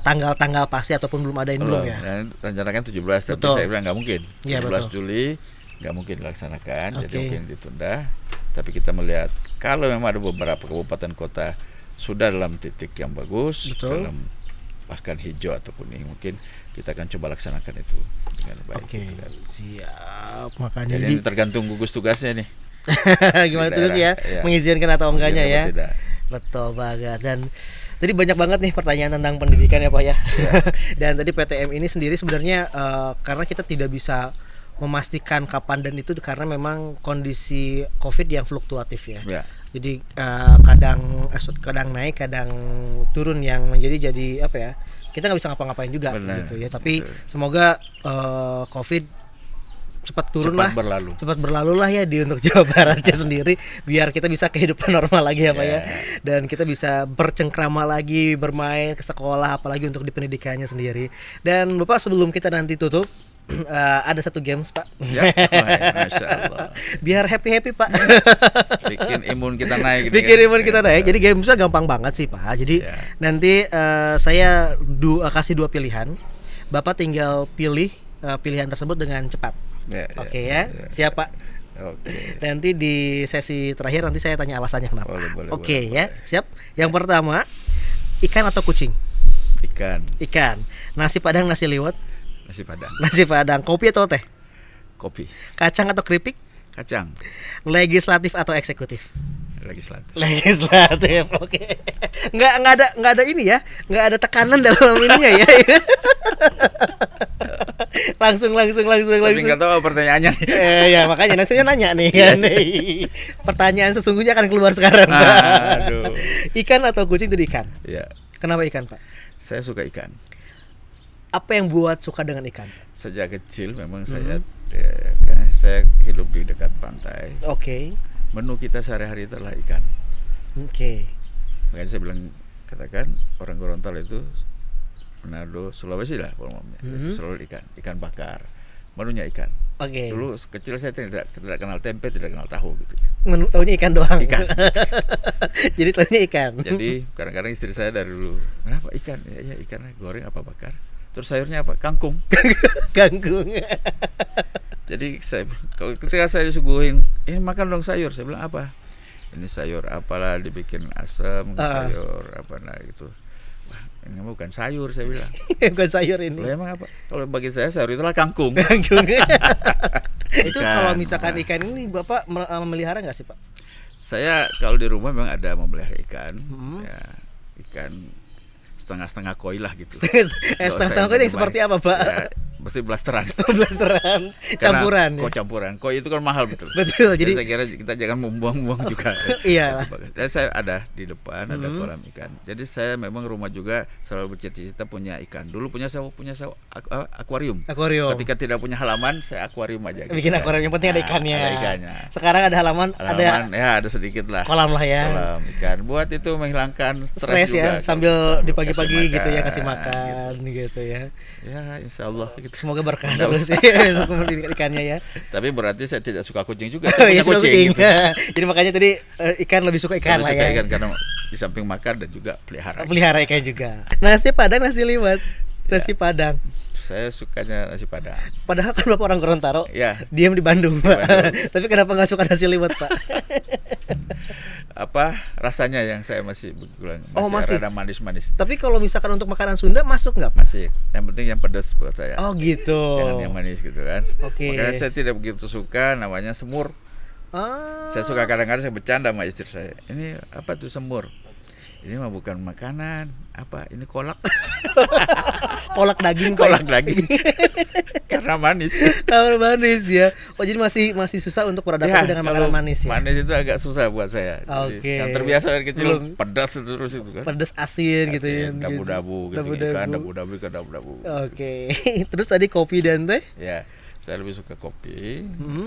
Speaker 2: tanggal-tanggal pasti ataupun belum ada ini belum ya.
Speaker 1: Rencanakan 17, tapi saya bilang nggak mungkin. 17 Juli nggak mungkin dilaksanakan, jadi mungkin ditunda. Tapi kita melihat kalau memang ada beberapa kabupaten kota sudah dalam titik yang bagus, dalam bahkan hijau atau kuning, mungkin kita akan coba laksanakan itu dengan baik.
Speaker 2: Oke,
Speaker 1: gitu kan.
Speaker 2: Siap. Makanya
Speaker 1: jadi ini tergantung gugus tugasnya nih.
Speaker 2: Gimana tugas ya, mengizinkan atau enggaknya ya. Betul banget. Dan tadi banyak banget nih pertanyaan tentang pendidikan ya Pak ya. Dan tadi PTM ini sendiri sebenarnya karena kita tidak bisa memastikan kapan dan itu karena memang kondisi COVID yang fluktuatif ya. Jadi kadang naik, kadang turun, yang menjadi apa ya? Kita nggak bisa ngapa-ngapain juga gitu ya. Tapi semoga COVID cepat berlalu lah ya untuk Jawa Baratnya sendiri, biar kita bisa kehidupan normal lagi ya Pak ya, dan kita bisa bercengkrama lagi, bermain ke sekolah, apalagi untuk di pendidikannya sendiri. Dan Bapak, sebelum kita nanti tutup, ada satu games Pak,
Speaker 1: Masya Allah.
Speaker 2: biar happy Pak.
Speaker 1: Bikin imun kita naik.
Speaker 2: Jadi gamesnya gampang banget sih Pak. Jadi nanti saya kasih 2 pilihan, Bapak tinggal pilih pilihan tersebut dengan cepat. Oke ya. Siap Pak.
Speaker 1: Oke.
Speaker 2: Nanti di sesi terakhir nanti saya tanya alasannya kenapa.
Speaker 1: Boleh.
Speaker 2: Ya, siap. Yang pertama, ikan atau kucing? Ikan. Nasi padang, nasi liwet? Nasi padang. Kopi atau teh?
Speaker 1: Kopi.
Speaker 2: Kacang atau keripik?
Speaker 1: Kacang.
Speaker 2: Legislatif atau eksekutif?
Speaker 1: Legislatif.
Speaker 2: Oke. Nggak ada ini ya, nggak ada tekanan dalam ininya ya. langsung.
Speaker 1: Tapi nggak tahu pertanyaannya nih.
Speaker 2: Ya makanya nanti saya nanya nih kan. Pertanyaan sesungguhnya akan keluar sekarang.
Speaker 1: Aduh.
Speaker 2: Ikan atau kucing? Itu ikan.
Speaker 1: Iya.
Speaker 2: Kenapa ikan Pak?
Speaker 1: Saya suka ikan.
Speaker 2: Apa yang buat suka dengan ikan?
Speaker 1: Sejak kecil memang karena saya hidup di dekat pantai.
Speaker 2: Oke.
Speaker 1: Menu kita sehari-hari itu adalah ikan.
Speaker 2: Oke.
Speaker 1: Makanya saya katakan orang Gorontalo itu, Manado, Sulawesi lah umumnya, itu selalu ikan bakar. menunya ikan.
Speaker 2: Oke.
Speaker 1: Dulu kecil saya tidak kenal tempe, tidak kenal tahu gitu.
Speaker 2: Menu tahunya ikan doang.
Speaker 1: Ikan.
Speaker 2: Jadi tahunya ikan.
Speaker 1: Jadi kadang-kadang istri saya dari dulu, kenapa ikan? Ya ikan goreng apa bakar. Terus sayurnya apa? Kangkung.
Speaker 2: Kangkung.
Speaker 1: Jadi ketika saya disuguhin, makan dong sayur, saya bilang apa? Ini sayur apalah, dibikin asam, sayur apa nah gitu. Wah, ini bukan sayur, saya bilang.
Speaker 2: Bukan sayur ini.
Speaker 1: Loh, emang apa? Kalau bagi saya sayur itulah kangkung.
Speaker 2: Kangkung. Itu
Speaker 1: Ikan.
Speaker 2: kalau misalkan ikan ini Bapak memelihara nggak sih Pak?
Speaker 1: Saya kalau di rumah memang ada memelihara ikan,
Speaker 2: Hmm.
Speaker 1: ya, ikan setengah-setengah koi lah gitu.
Speaker 2: Setengah-setengah koi yang seperti apa Pak?
Speaker 1: Ya, mesti blasteran.
Speaker 2: Blasteran, campuran.
Speaker 1: Kok campuran? Koi itu kan mahal betul.
Speaker 2: Betul. Jadi
Speaker 1: saya kira kita jangan membuang-buang juga.
Speaker 2: Iya.
Speaker 1: Dan saya ada di depan ada
Speaker 2: Hmm.
Speaker 1: kolam ikan. Jadi saya memang rumah juga selalu bercita-cita punya ikan. Dulu punya akuarium.
Speaker 2: akuarium.
Speaker 1: Ketika tidak punya halaman, saya akuarium aja.
Speaker 2: Bikin akuarium, yang penting ada ikannya.
Speaker 1: Ada ikannya.
Speaker 2: Sekarang ada halaman,
Speaker 1: Halaman, ya ada sedikit lah.
Speaker 2: kolam lah ya.
Speaker 1: Kolam ikan. Buat itu menghilangkan
Speaker 2: Stres
Speaker 1: juga.
Speaker 2: ya, sambil di pagi-pagi
Speaker 1: kasih
Speaker 2: gitu ya,
Speaker 1: makan,
Speaker 2: kasih makan gitu ya.
Speaker 1: Ya, insya Allah. Gitu.
Speaker 2: Semoga berkah terus ya untuk ikannya ya.
Speaker 1: Tapi berarti saya tidak suka kucing juga.
Speaker 2: Oh,
Speaker 1: Saya
Speaker 2: iya,
Speaker 1: punya
Speaker 2: suka
Speaker 1: kucing.
Speaker 2: kucing. Jadi makanya tadi ikan lebih suka ikan
Speaker 1: Lebih
Speaker 2: lah
Speaker 1: suka
Speaker 2: ya.
Speaker 1: ikan karena di samping makan dan juga pelihara.
Speaker 2: Pelihara ikan juga. Nasi Padang, nasi liwet. Nasi Padang.
Speaker 1: Saya sukanya nasi Padang.
Speaker 2: Padahal kan Bapak orang Gorontalo.
Speaker 1: Ya.
Speaker 2: Diam di Bandung, Pak.
Speaker 1: Bandung.
Speaker 2: Tapi kenapa nggak suka nasi liwet, Pak?
Speaker 1: Apa rasanya yang saya masih
Speaker 2: masih.
Speaker 1: rada manis-manis.
Speaker 2: Tapi kalau misalkan untuk makanan Sunda masuk nggak, Pak?
Speaker 1: Masih. Yang penting yang pedas buat saya.
Speaker 2: Oh gitu.
Speaker 1: Jangan yang manis gitu kan.
Speaker 2: Oke.
Speaker 1: Makanya saya tidak begitu suka namanya semur.
Speaker 2: Ah.
Speaker 1: Saya suka kadang-kadang saya bercanda sama istri saya. Ini apa tuh semur? Ini mah bukan makanan, apa? Ini kolak.
Speaker 2: Kolak daging, Pak.
Speaker 1: Kolak daging. Karena manis.
Speaker 2: Kalau manis ya. Oh jadi masih susah untuk beradaptasi dengan makanan
Speaker 1: kalau
Speaker 2: manis ya.
Speaker 1: Manis itu agak susah buat saya. Jadi,
Speaker 2: Oke.
Speaker 1: yang terbiasa dari kecil
Speaker 2: Belum.
Speaker 1: pedas terus itu kan.
Speaker 2: Pedas asin gitu ya.
Speaker 1: Asin, dabu-dabu gitu. Ikan dabu-dabu.
Speaker 2: Oke. Terus tadi kopi dan teh?
Speaker 1: Ya, saya lebih suka kopi.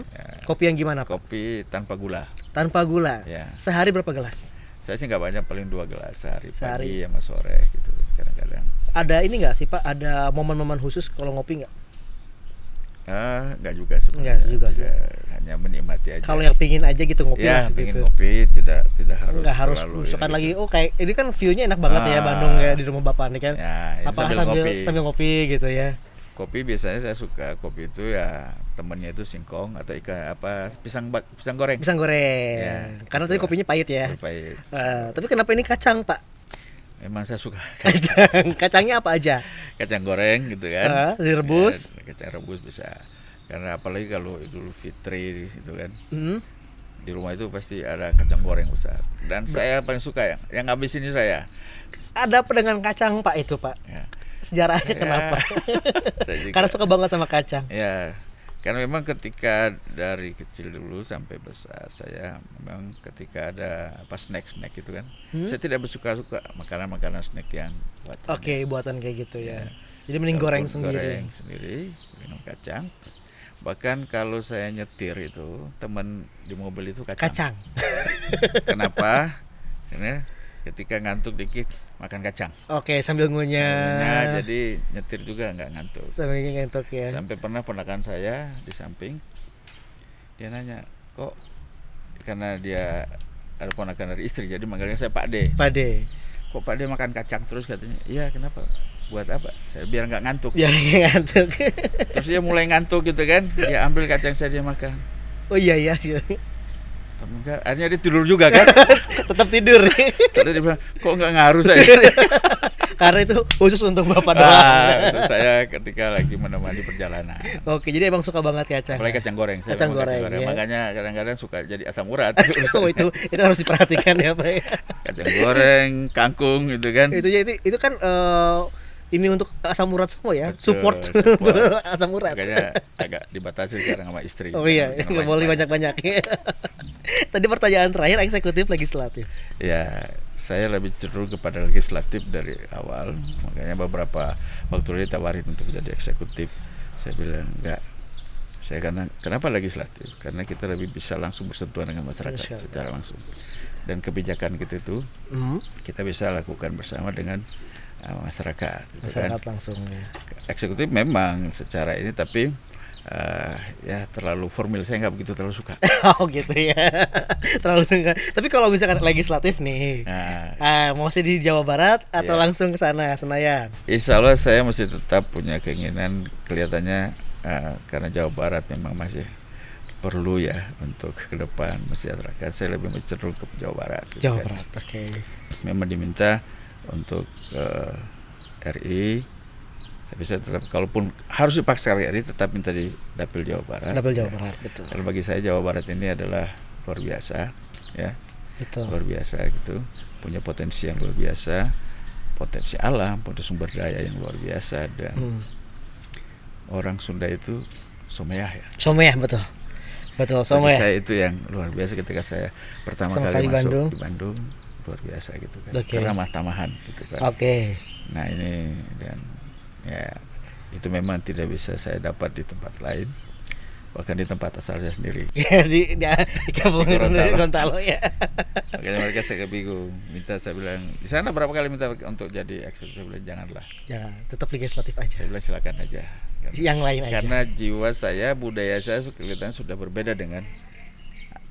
Speaker 1: Ya,
Speaker 2: Kopi yang gimana, Pak?
Speaker 1: kopi tanpa gula.
Speaker 2: Tanpa gula.
Speaker 1: Ya.
Speaker 2: Sehari berapa gelas?
Speaker 1: Saya sih nggak banyak, paling 2 gelas sehari.
Speaker 2: Sehari.
Speaker 1: Pagi sama sore gitu kadang-kadang.
Speaker 2: Ada ini nggak sih Pak? Ada momen-momen khusus kalau ngopi nggak?
Speaker 1: Nggak juga sebenarnya.
Speaker 2: Nggak juga sih.
Speaker 1: Hanya menikmati aja.
Speaker 2: Kalau yang pingin aja gitu ngopi
Speaker 1: ya
Speaker 2: lah
Speaker 1: pengen
Speaker 2: gitu.
Speaker 1: ngopi tidak harus.
Speaker 2: Nggak harus
Speaker 1: terlalu
Speaker 2: misalkan
Speaker 1: ya,
Speaker 2: lagi
Speaker 1: gitu.
Speaker 2: oh kayak ini kan view-nya enak banget ya
Speaker 1: Ah.
Speaker 2: Bandung ya di rumah Bapak nih kan.
Speaker 1: Ya,
Speaker 2: Apakah sambil ngopi gitu ya.
Speaker 1: Kopi biasanya saya suka kopi itu ya temennya itu singkong atau ikan apa pisang goreng.
Speaker 2: Pisang goreng.
Speaker 1: Ya,
Speaker 2: Karena
Speaker 1: gitu
Speaker 2: tadi kopinya pahit ya.
Speaker 1: Pahit.
Speaker 2: Tapi kenapa ini kacang, Pak?
Speaker 1: Memang saya suka
Speaker 2: Kacang. Kacangnya apa aja?
Speaker 1: kacang goreng gitu kan.
Speaker 2: Direbus.
Speaker 1: Ya, kacang rebus bisa. Karena apalagi kalau Idul Fitri gitu kan.
Speaker 2: Hmm.
Speaker 1: Di rumah itu pasti ada kacang goreng besar. Dan saya paling suka yang ngabisin ini saya.
Speaker 2: Ada apa dengan kacang, Pak itu, Pak?
Speaker 1: Ya.
Speaker 2: Sejarahnya
Speaker 1: Ya.
Speaker 2: kenapa?
Speaker 1: Saya juga.
Speaker 2: Karena suka banget sama kacang.
Speaker 1: Ya, karena memang ketika dari kecil dulu sampai besar saya memang ketika ada apa snack itu kan, saya tidak bersuka-suka makanan snack yang buatan.
Speaker 2: Oke, buatan kayak gitu ya.
Speaker 1: Ya.
Speaker 2: Jadi mending goreng
Speaker 1: Walaupun
Speaker 2: sendiri.
Speaker 1: Goreng sendiri, minum kacang. Bahkan kalau saya nyetir itu teman di mobil itu kacang. Kenapa? Karena ketika ngantuk dikit makan kacang.
Speaker 2: Oke, sambil ngunyah.
Speaker 1: Jadi nyetir juga nggak ngantuk.
Speaker 2: Sambil ngantuk ya.
Speaker 1: Sampai pernah ponakan saya di samping dia nanya, kok karena dia ada ponakan dari istri jadi manggilnya saya Pak D.
Speaker 2: Pak D.
Speaker 1: Kok Pak D makan kacang terus katanya? Iya, kenapa? Buat apa? Saya biar nggak ngantuk.
Speaker 2: Biar nggak ngantuk.
Speaker 1: Terus dia mulai ngantuk gitu kan, dia ambil kacang saya dia makan.
Speaker 2: Oh iya ya.
Speaker 1: Tapi enggak, akhirnya dia tidur juga kan.
Speaker 2: Tetap tidur.
Speaker 1: Terus dia bilang, kok nggak ngaruh saya?
Speaker 2: Karena itu khusus untuk Bapak doang.
Speaker 1: Itu saya ketika lagi menemani perjalanan.
Speaker 2: Oke, jadi emang suka banget kacang.
Speaker 1: Apalagi kacang goreng. Saya
Speaker 2: Kacang
Speaker 1: memang
Speaker 2: goreng, ya.
Speaker 1: Makanya kadang-kadang suka jadi asam urat.
Speaker 2: Oh, itu harus diperhatikan ya, Pak. Ya.
Speaker 1: Kacang goreng, kangkung gitu kan.
Speaker 2: Itu kan ini untuk asam urat semua ya.
Speaker 1: Betul,
Speaker 2: Support
Speaker 1: support.
Speaker 2: untuk asam urat.
Speaker 1: Makanya agak dibatasi sekarang sama istri.
Speaker 2: Oh iya,
Speaker 1: Jangan
Speaker 2: nggak boleh banyak-banyak. Tadi pertanyaan terakhir eksekutif legislatif.
Speaker 1: Ya, saya lebih cenderung kepada legislatif dari awal. Makanya beberapa waktu lalu ditawarin untuk jadi eksekutif. Saya bilang enggak. Kenapa legislatif? Karena kita lebih bisa langsung bersentuhan dengan masyarakat secara langsung. Dan kebijakan kita itu kita bisa lakukan bersama dengan masyarakat. Gitu
Speaker 2: Masyarakat
Speaker 1: kan.
Speaker 2: langsung ya.
Speaker 1: Eksekutif memang secara ini, tapi ya terlalu formal, saya nggak begitu terlalu suka.
Speaker 2: Oh gitu ya. Terlalu suka. Tapi kalau misalkan legislatif nih, mau sih di Jawa Barat atau langsung ke sana Senayan?
Speaker 1: Insya Allah saya masih tetap punya keinginan, kelihatannya karena Jawa Barat memang masih perlu ya untuk ke depan masyarakat. Saya lebih cenderung ke Jawa Barat. Gitu
Speaker 2: Jawa
Speaker 1: kan.
Speaker 2: Barat, oke.
Speaker 1: Memang diminta untuk RI. Tapi saya tetap, kalaupun harus dipaksa RI, tetap minta di Dapil Jawa Barat.
Speaker 2: Dapil Jawa Barat, betul.
Speaker 1: Kalau bagi saya Jawa Barat ini adalah luar biasa, ya.
Speaker 2: Betul.
Speaker 1: Luar biasa gitu, punya potensi yang luar biasa, potensi alam, potensi sumber daya yang luar biasa, dan orang Sunda itu someyah ya.
Speaker 2: Someyah, betul. Betul, someyah.
Speaker 1: Bagi saya itu yang luar biasa ketika saya pertama kali masuk di Bandung, luar biasa gitu kan. Karena tamahan gitu kan. Nah ini, dan ya itu memang tidak bisa saya dapat di tempat lain, bahkan di tempat asal saya sendiri.
Speaker 2: di kampung Gorontalo ya.
Speaker 1: Makanya mereka saya bingung, saya bilang di sana berapa kali minta untuk jadi eksekutif, saya bilang janganlah. Jangan,
Speaker 2: tetap legislatif aja.
Speaker 1: Saya bilang silakan aja.
Speaker 2: Yang lain aja.
Speaker 1: Karena jiwa saya, budaya saya kelihatan sudah berbeda dengan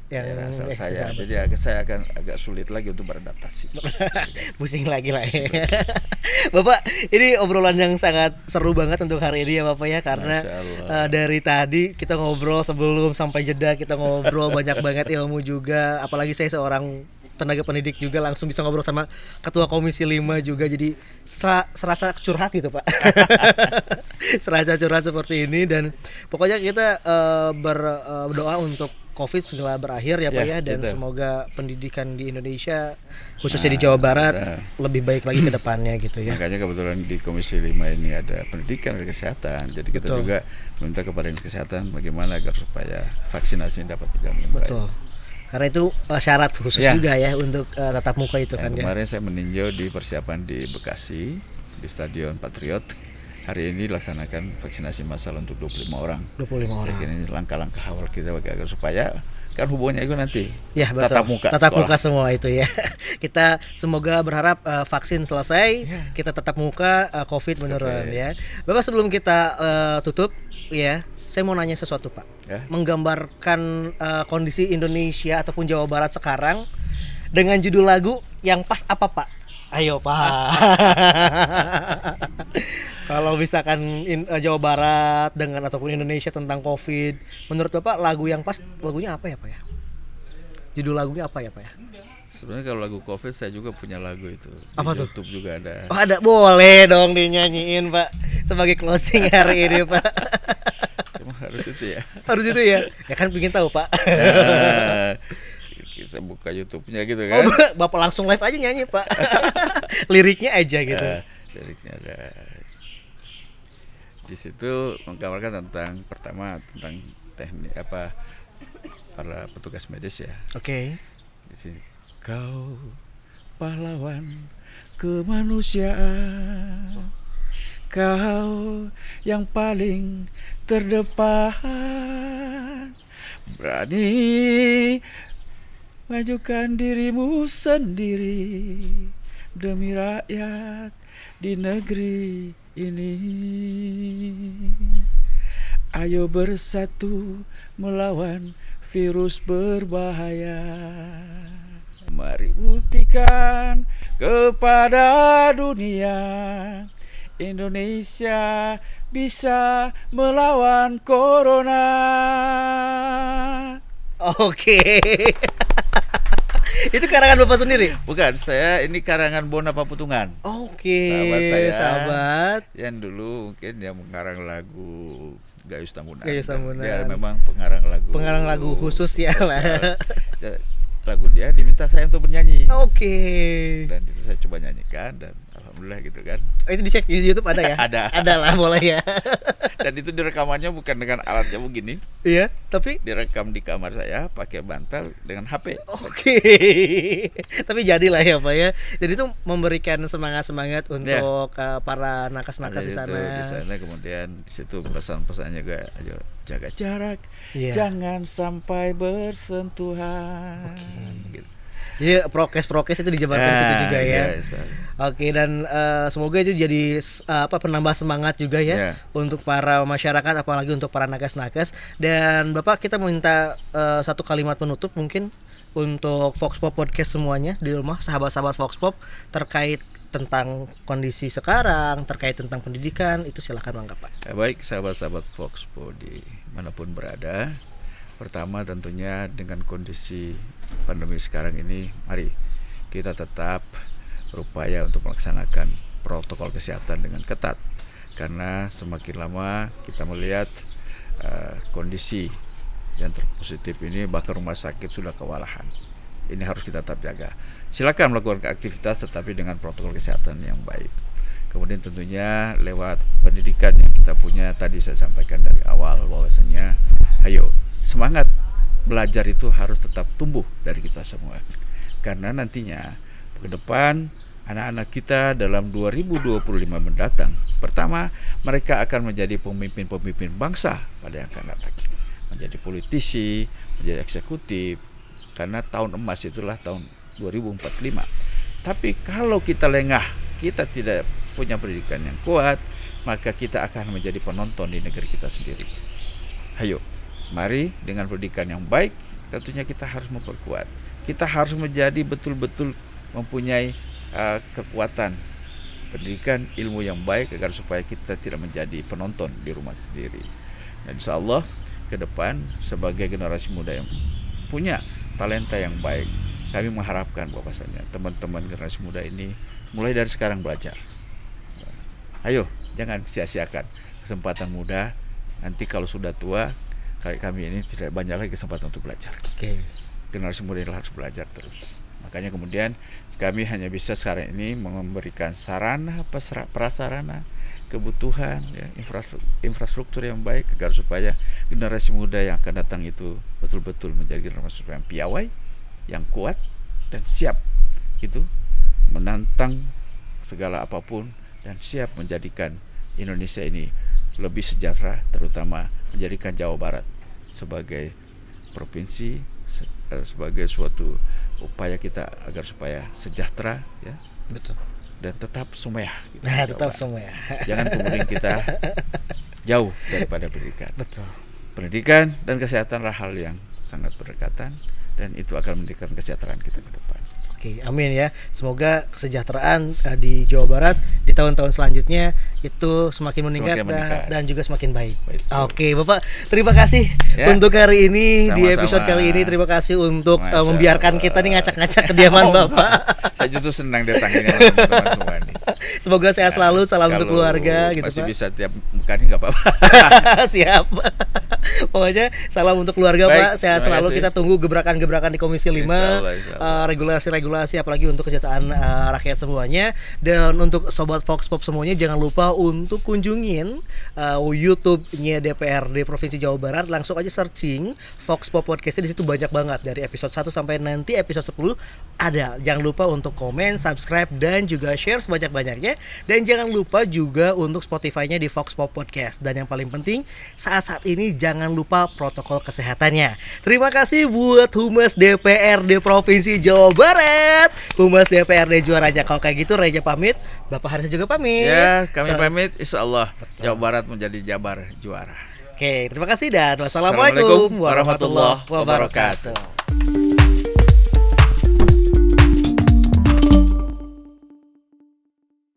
Speaker 1: yang asal saya. Jadi saya akan agak sulit lagi untuk beradaptasi.
Speaker 2: Pusing lagi lah ya. Bapak, ini obrolan yang sangat seru banget untuk hari ini ya Bapak ya, karena dari tadi kita ngobrol sebelum sampai jeda, kita ngobrol banyak banget ilmu juga, apalagi saya seorang tenaga pendidik juga, langsung bisa ngobrol sama ketua komisi 5 juga, jadi serasa curhat gitu Pak. Serasa curhat seperti ini, dan pokoknya kita berdoa untuk COVID segera berakhir ya Pak ya, dan gitu. Semoga pendidikan di Indonesia khususnya di Jawa Barat lebih baik lagi ke depannya gitu ya.
Speaker 1: Makanya kebetulan di Komisi 5 ini ada pendidikan dan kesehatan. Jadi kita juga minta kepada Dinas Kesehatan bagaimana agar supaya vaksinasi dapat berjalan dengan baik.
Speaker 2: Betul. Karena itu syarat khusus juga ya untuk tatap muka itu kan.
Speaker 1: Kemarin saya meninjau di persiapan di Bekasi di Stadion Patriot. Hari ini dilaksanakan vaksinasi massal untuk 25 orang.
Speaker 2: 25 orang.
Speaker 1: Saya kira ini langkah-langkah awal kita agar supaya kan hubungannya itu nanti
Speaker 2: tatap muka semua itu ya. Kita semoga berharap vaksin selesai, kita tatap muka, COVID menurun ya. Bapak, sebelum kita tutup ya, saya mau nanya sesuatu Pak. Menggambarkan kondisi Indonesia ataupun Jawa Barat sekarang dengan judul lagu yang pas apa Pak? Ayo Pak. Kalau misalkan Jawa Barat dengan ataupun Indonesia tentang COVID, menurut Bapak lagu yang pas, lagunya apa ya Pak ya? Judul lagunya apa ya Pak ya?
Speaker 1: Sebenarnya kalau lagu COVID saya juga punya lagu itu.
Speaker 2: Apa
Speaker 1: di
Speaker 2: tuh?
Speaker 1: YouTube juga ada.
Speaker 2: Oh ada, boleh dong dinyanyiin Pak sebagai closing hari ini Pak.
Speaker 1: Cuma harus itu ya.
Speaker 2: Harus itu ya? Ya kan pengen tahu Pak.
Speaker 1: Kita buka YouTube-nya gitu kan.
Speaker 2: Bapak langsung live aja nyanyi Pak. Liriknya aja gitu.
Speaker 1: Liriknya ada. Di situ menggambarkan tentang teknik para petugas medis ya.
Speaker 2: Oke.
Speaker 1: Di sini kau pahlawan kemanusiaan, kau yang paling terdepan, berani majukan dirimu sendiri demi rakyat di negeri ini. Ayo bersatu melawan virus berbahaya. Mari buktikan kepada dunia, Indonesia bisa melawan corona.
Speaker 2: Oke. Itu karangan Bapak sendiri?
Speaker 1: Bukan, ini karangan Bona Paputungan.
Speaker 2: Oke.
Speaker 1: Sahabat saya.
Speaker 2: Sahabat.
Speaker 1: Yang dulu mungkin dia mengarang lagu Gayus Tambunan.
Speaker 2: Dia
Speaker 1: memang pengarang lagu.
Speaker 2: Pengarang lagu khusus ya lah.
Speaker 1: Lagu dia diminta saya untuk bernyanyi.
Speaker 2: Oke.
Speaker 1: Dan itu saya coba nyanyikan dan alhamdulillah gitu kan.
Speaker 2: Itu dicek di YouTube ada ya?
Speaker 1: Ada
Speaker 2: lah, boleh ya.
Speaker 1: Dan itu direkamannya bukan dengan alatnya begini.
Speaker 2: Iya, tapi
Speaker 1: direkam di kamar saya pakai bantal dengan HP.
Speaker 2: Oke. Tapi jadilah ya Pak ya. Jadi itu memberikan semangat untuk para nakes-nakes di sana.
Speaker 1: Di sana kemudian di situ pesan-pesannya juga, ayo jaga jarak, jangan sampai bersentuhan. Gitu.
Speaker 2: Jadi prokes itu dijabarkan di situ juga ya.
Speaker 1: Yes.
Speaker 2: Oke, dan semoga itu jadi penambah semangat juga ya untuk para masyarakat, apalagi untuk para nakes-nakes. Dan Bapak, kita minta satu kalimat penutup mungkin untuk Vox Pop Podcast semuanya di rumah, sahabat-sahabat Vox Pop, terkait tentang kondisi sekarang, terkait tentang pendidikan, itu silakan Bang Pak.
Speaker 1: Baik, sahabat-sahabat Vox Pop di manapun berada. Pertama tentunya dengan kondisi pandemi sekarang ini, mari kita tetap berupaya untuk melaksanakan protokol kesehatan dengan ketat. Karena semakin lama kita melihat kondisi yang terpositif ini, bahkan rumah sakit sudah kewalahan. Ini harus kita tetap jaga. Silakan melakukan aktivitas tetapi dengan protokol kesehatan yang baik. Kemudian tentunya lewat pendidikan yang kita punya, tadi saya sampaikan dari awal bahwasanya ayo semangat belajar itu harus tetap tumbuh dari kita semua. Karena nantinya ke depan anak-anak kita dalam 2025 mendatang, pertama mereka akan menjadi pemimpin-pemimpin bangsa pada yang akan datang. Menjadi politisi, menjadi eksekutif, karena tahun emas itulah tahun 2045. Tapi kalau kita lengah, kita tidak punya pendidikan yang kuat, maka kita akan menjadi penonton di negeri kita sendiri. Ayo, mari dengan pendidikan yang baik, tentunya kita harus memperkuat. Kita harus menjadi betul-betul mempunyai kekuatan pendidikan, ilmu yang baik agar supaya kita tidak menjadi penonton di rumah sendiri. Dan insya Allah ke depan sebagai generasi muda yang punya talenta yang baik, kami mengharapkan bahwasanya teman-teman generasi muda ini mulai dari sekarang belajar. Ayo, jangan sia-siakan kesempatan muda. Nanti kalau sudah tua, kayak kami ini tidak banyak lagi kesempatan untuk belajar.
Speaker 2: Oke.
Speaker 1: Generasi muda ini harus belajar terus. Makanya kemudian kami hanya bisa sekarang ini memberikan sarana, prasarana, kebutuhan, ya, infrastruktur yang baik agar supaya generasi muda yang akan datang itu betul-betul menjadi generasi yang piawai, yang kuat dan siap itu menantang segala apapun dan siap menjadikan Indonesia ini lebih sejahtera, terutama menjadikan Jawa Barat sebagai provinsi, sebagai suatu upaya kita agar supaya sejahtera, ya.
Speaker 2: Betul.
Speaker 1: Dan tetap sumeh. Gitu,
Speaker 2: nah, tetap sumeh.
Speaker 1: Jangan kemudian kita jauh daripada pendidikan.
Speaker 2: Betul.
Speaker 1: Pendidikan dan kesehatanlah hal yang sangat berdekatan, dan itu akan menjadikan kesejahteraan kita ke depan.
Speaker 2: Oke, amin ya. Semoga kesejahteraan di Jawa Barat di tahun-tahun selanjutnya itu semakin meningkat, dan juga semakin baik. Oke, Bapak, terima kasih untuk hari ini. Sama-sama. Di episode kali ini terima kasih untuk membiarkan kita nih ngacak-ngacak kediaman Bapak.
Speaker 1: Saya justru senang datang ini teman-teman semua nih.
Speaker 2: Semoga sehat selalu, salam untuk keluarga gitu,
Speaker 1: masih
Speaker 2: Pak.
Speaker 1: Bisa tiap mukanya nggak apa-apa.
Speaker 2: Siap. Pokoknya salam untuk keluarga. Baik, Pak. Sehat selalu. Kita tunggu gebrakan-gebrakan di Komisi 5, regulasi-regulasi apalagi untuk kesejahteraan rakyat semuanya. Dan untuk sobat Vox Pop semuanya, jangan lupa untuk kunjungin YouTube-nya DPRD Provinsi Jawa Barat. Langsung aja searching Vox Pop Podcast, di situ banyak banget dari episode 1 sampai nanti episode 10 ada. Jangan lupa untuk komen, subscribe dan juga share sebanyak-banyaknya. Dan jangan lupa juga untuk Spotify-nya di Vox Pop Podcast. Dan yang paling penting saat ini jangan lupa protokol kesehatannya. Terima kasih buat Humas DPRD Provinsi Jawa Barat, Humas DPRD juaranya. Kalau kayak gitu Reja pamit, Bapak Haris juga pamit.
Speaker 1: Ya, kami pamit. Insya Allah Jawa Barat menjadi Jabar juara.
Speaker 2: Oke, terima kasih dan wassalamualaikum warahmatullahi wabarakatuh.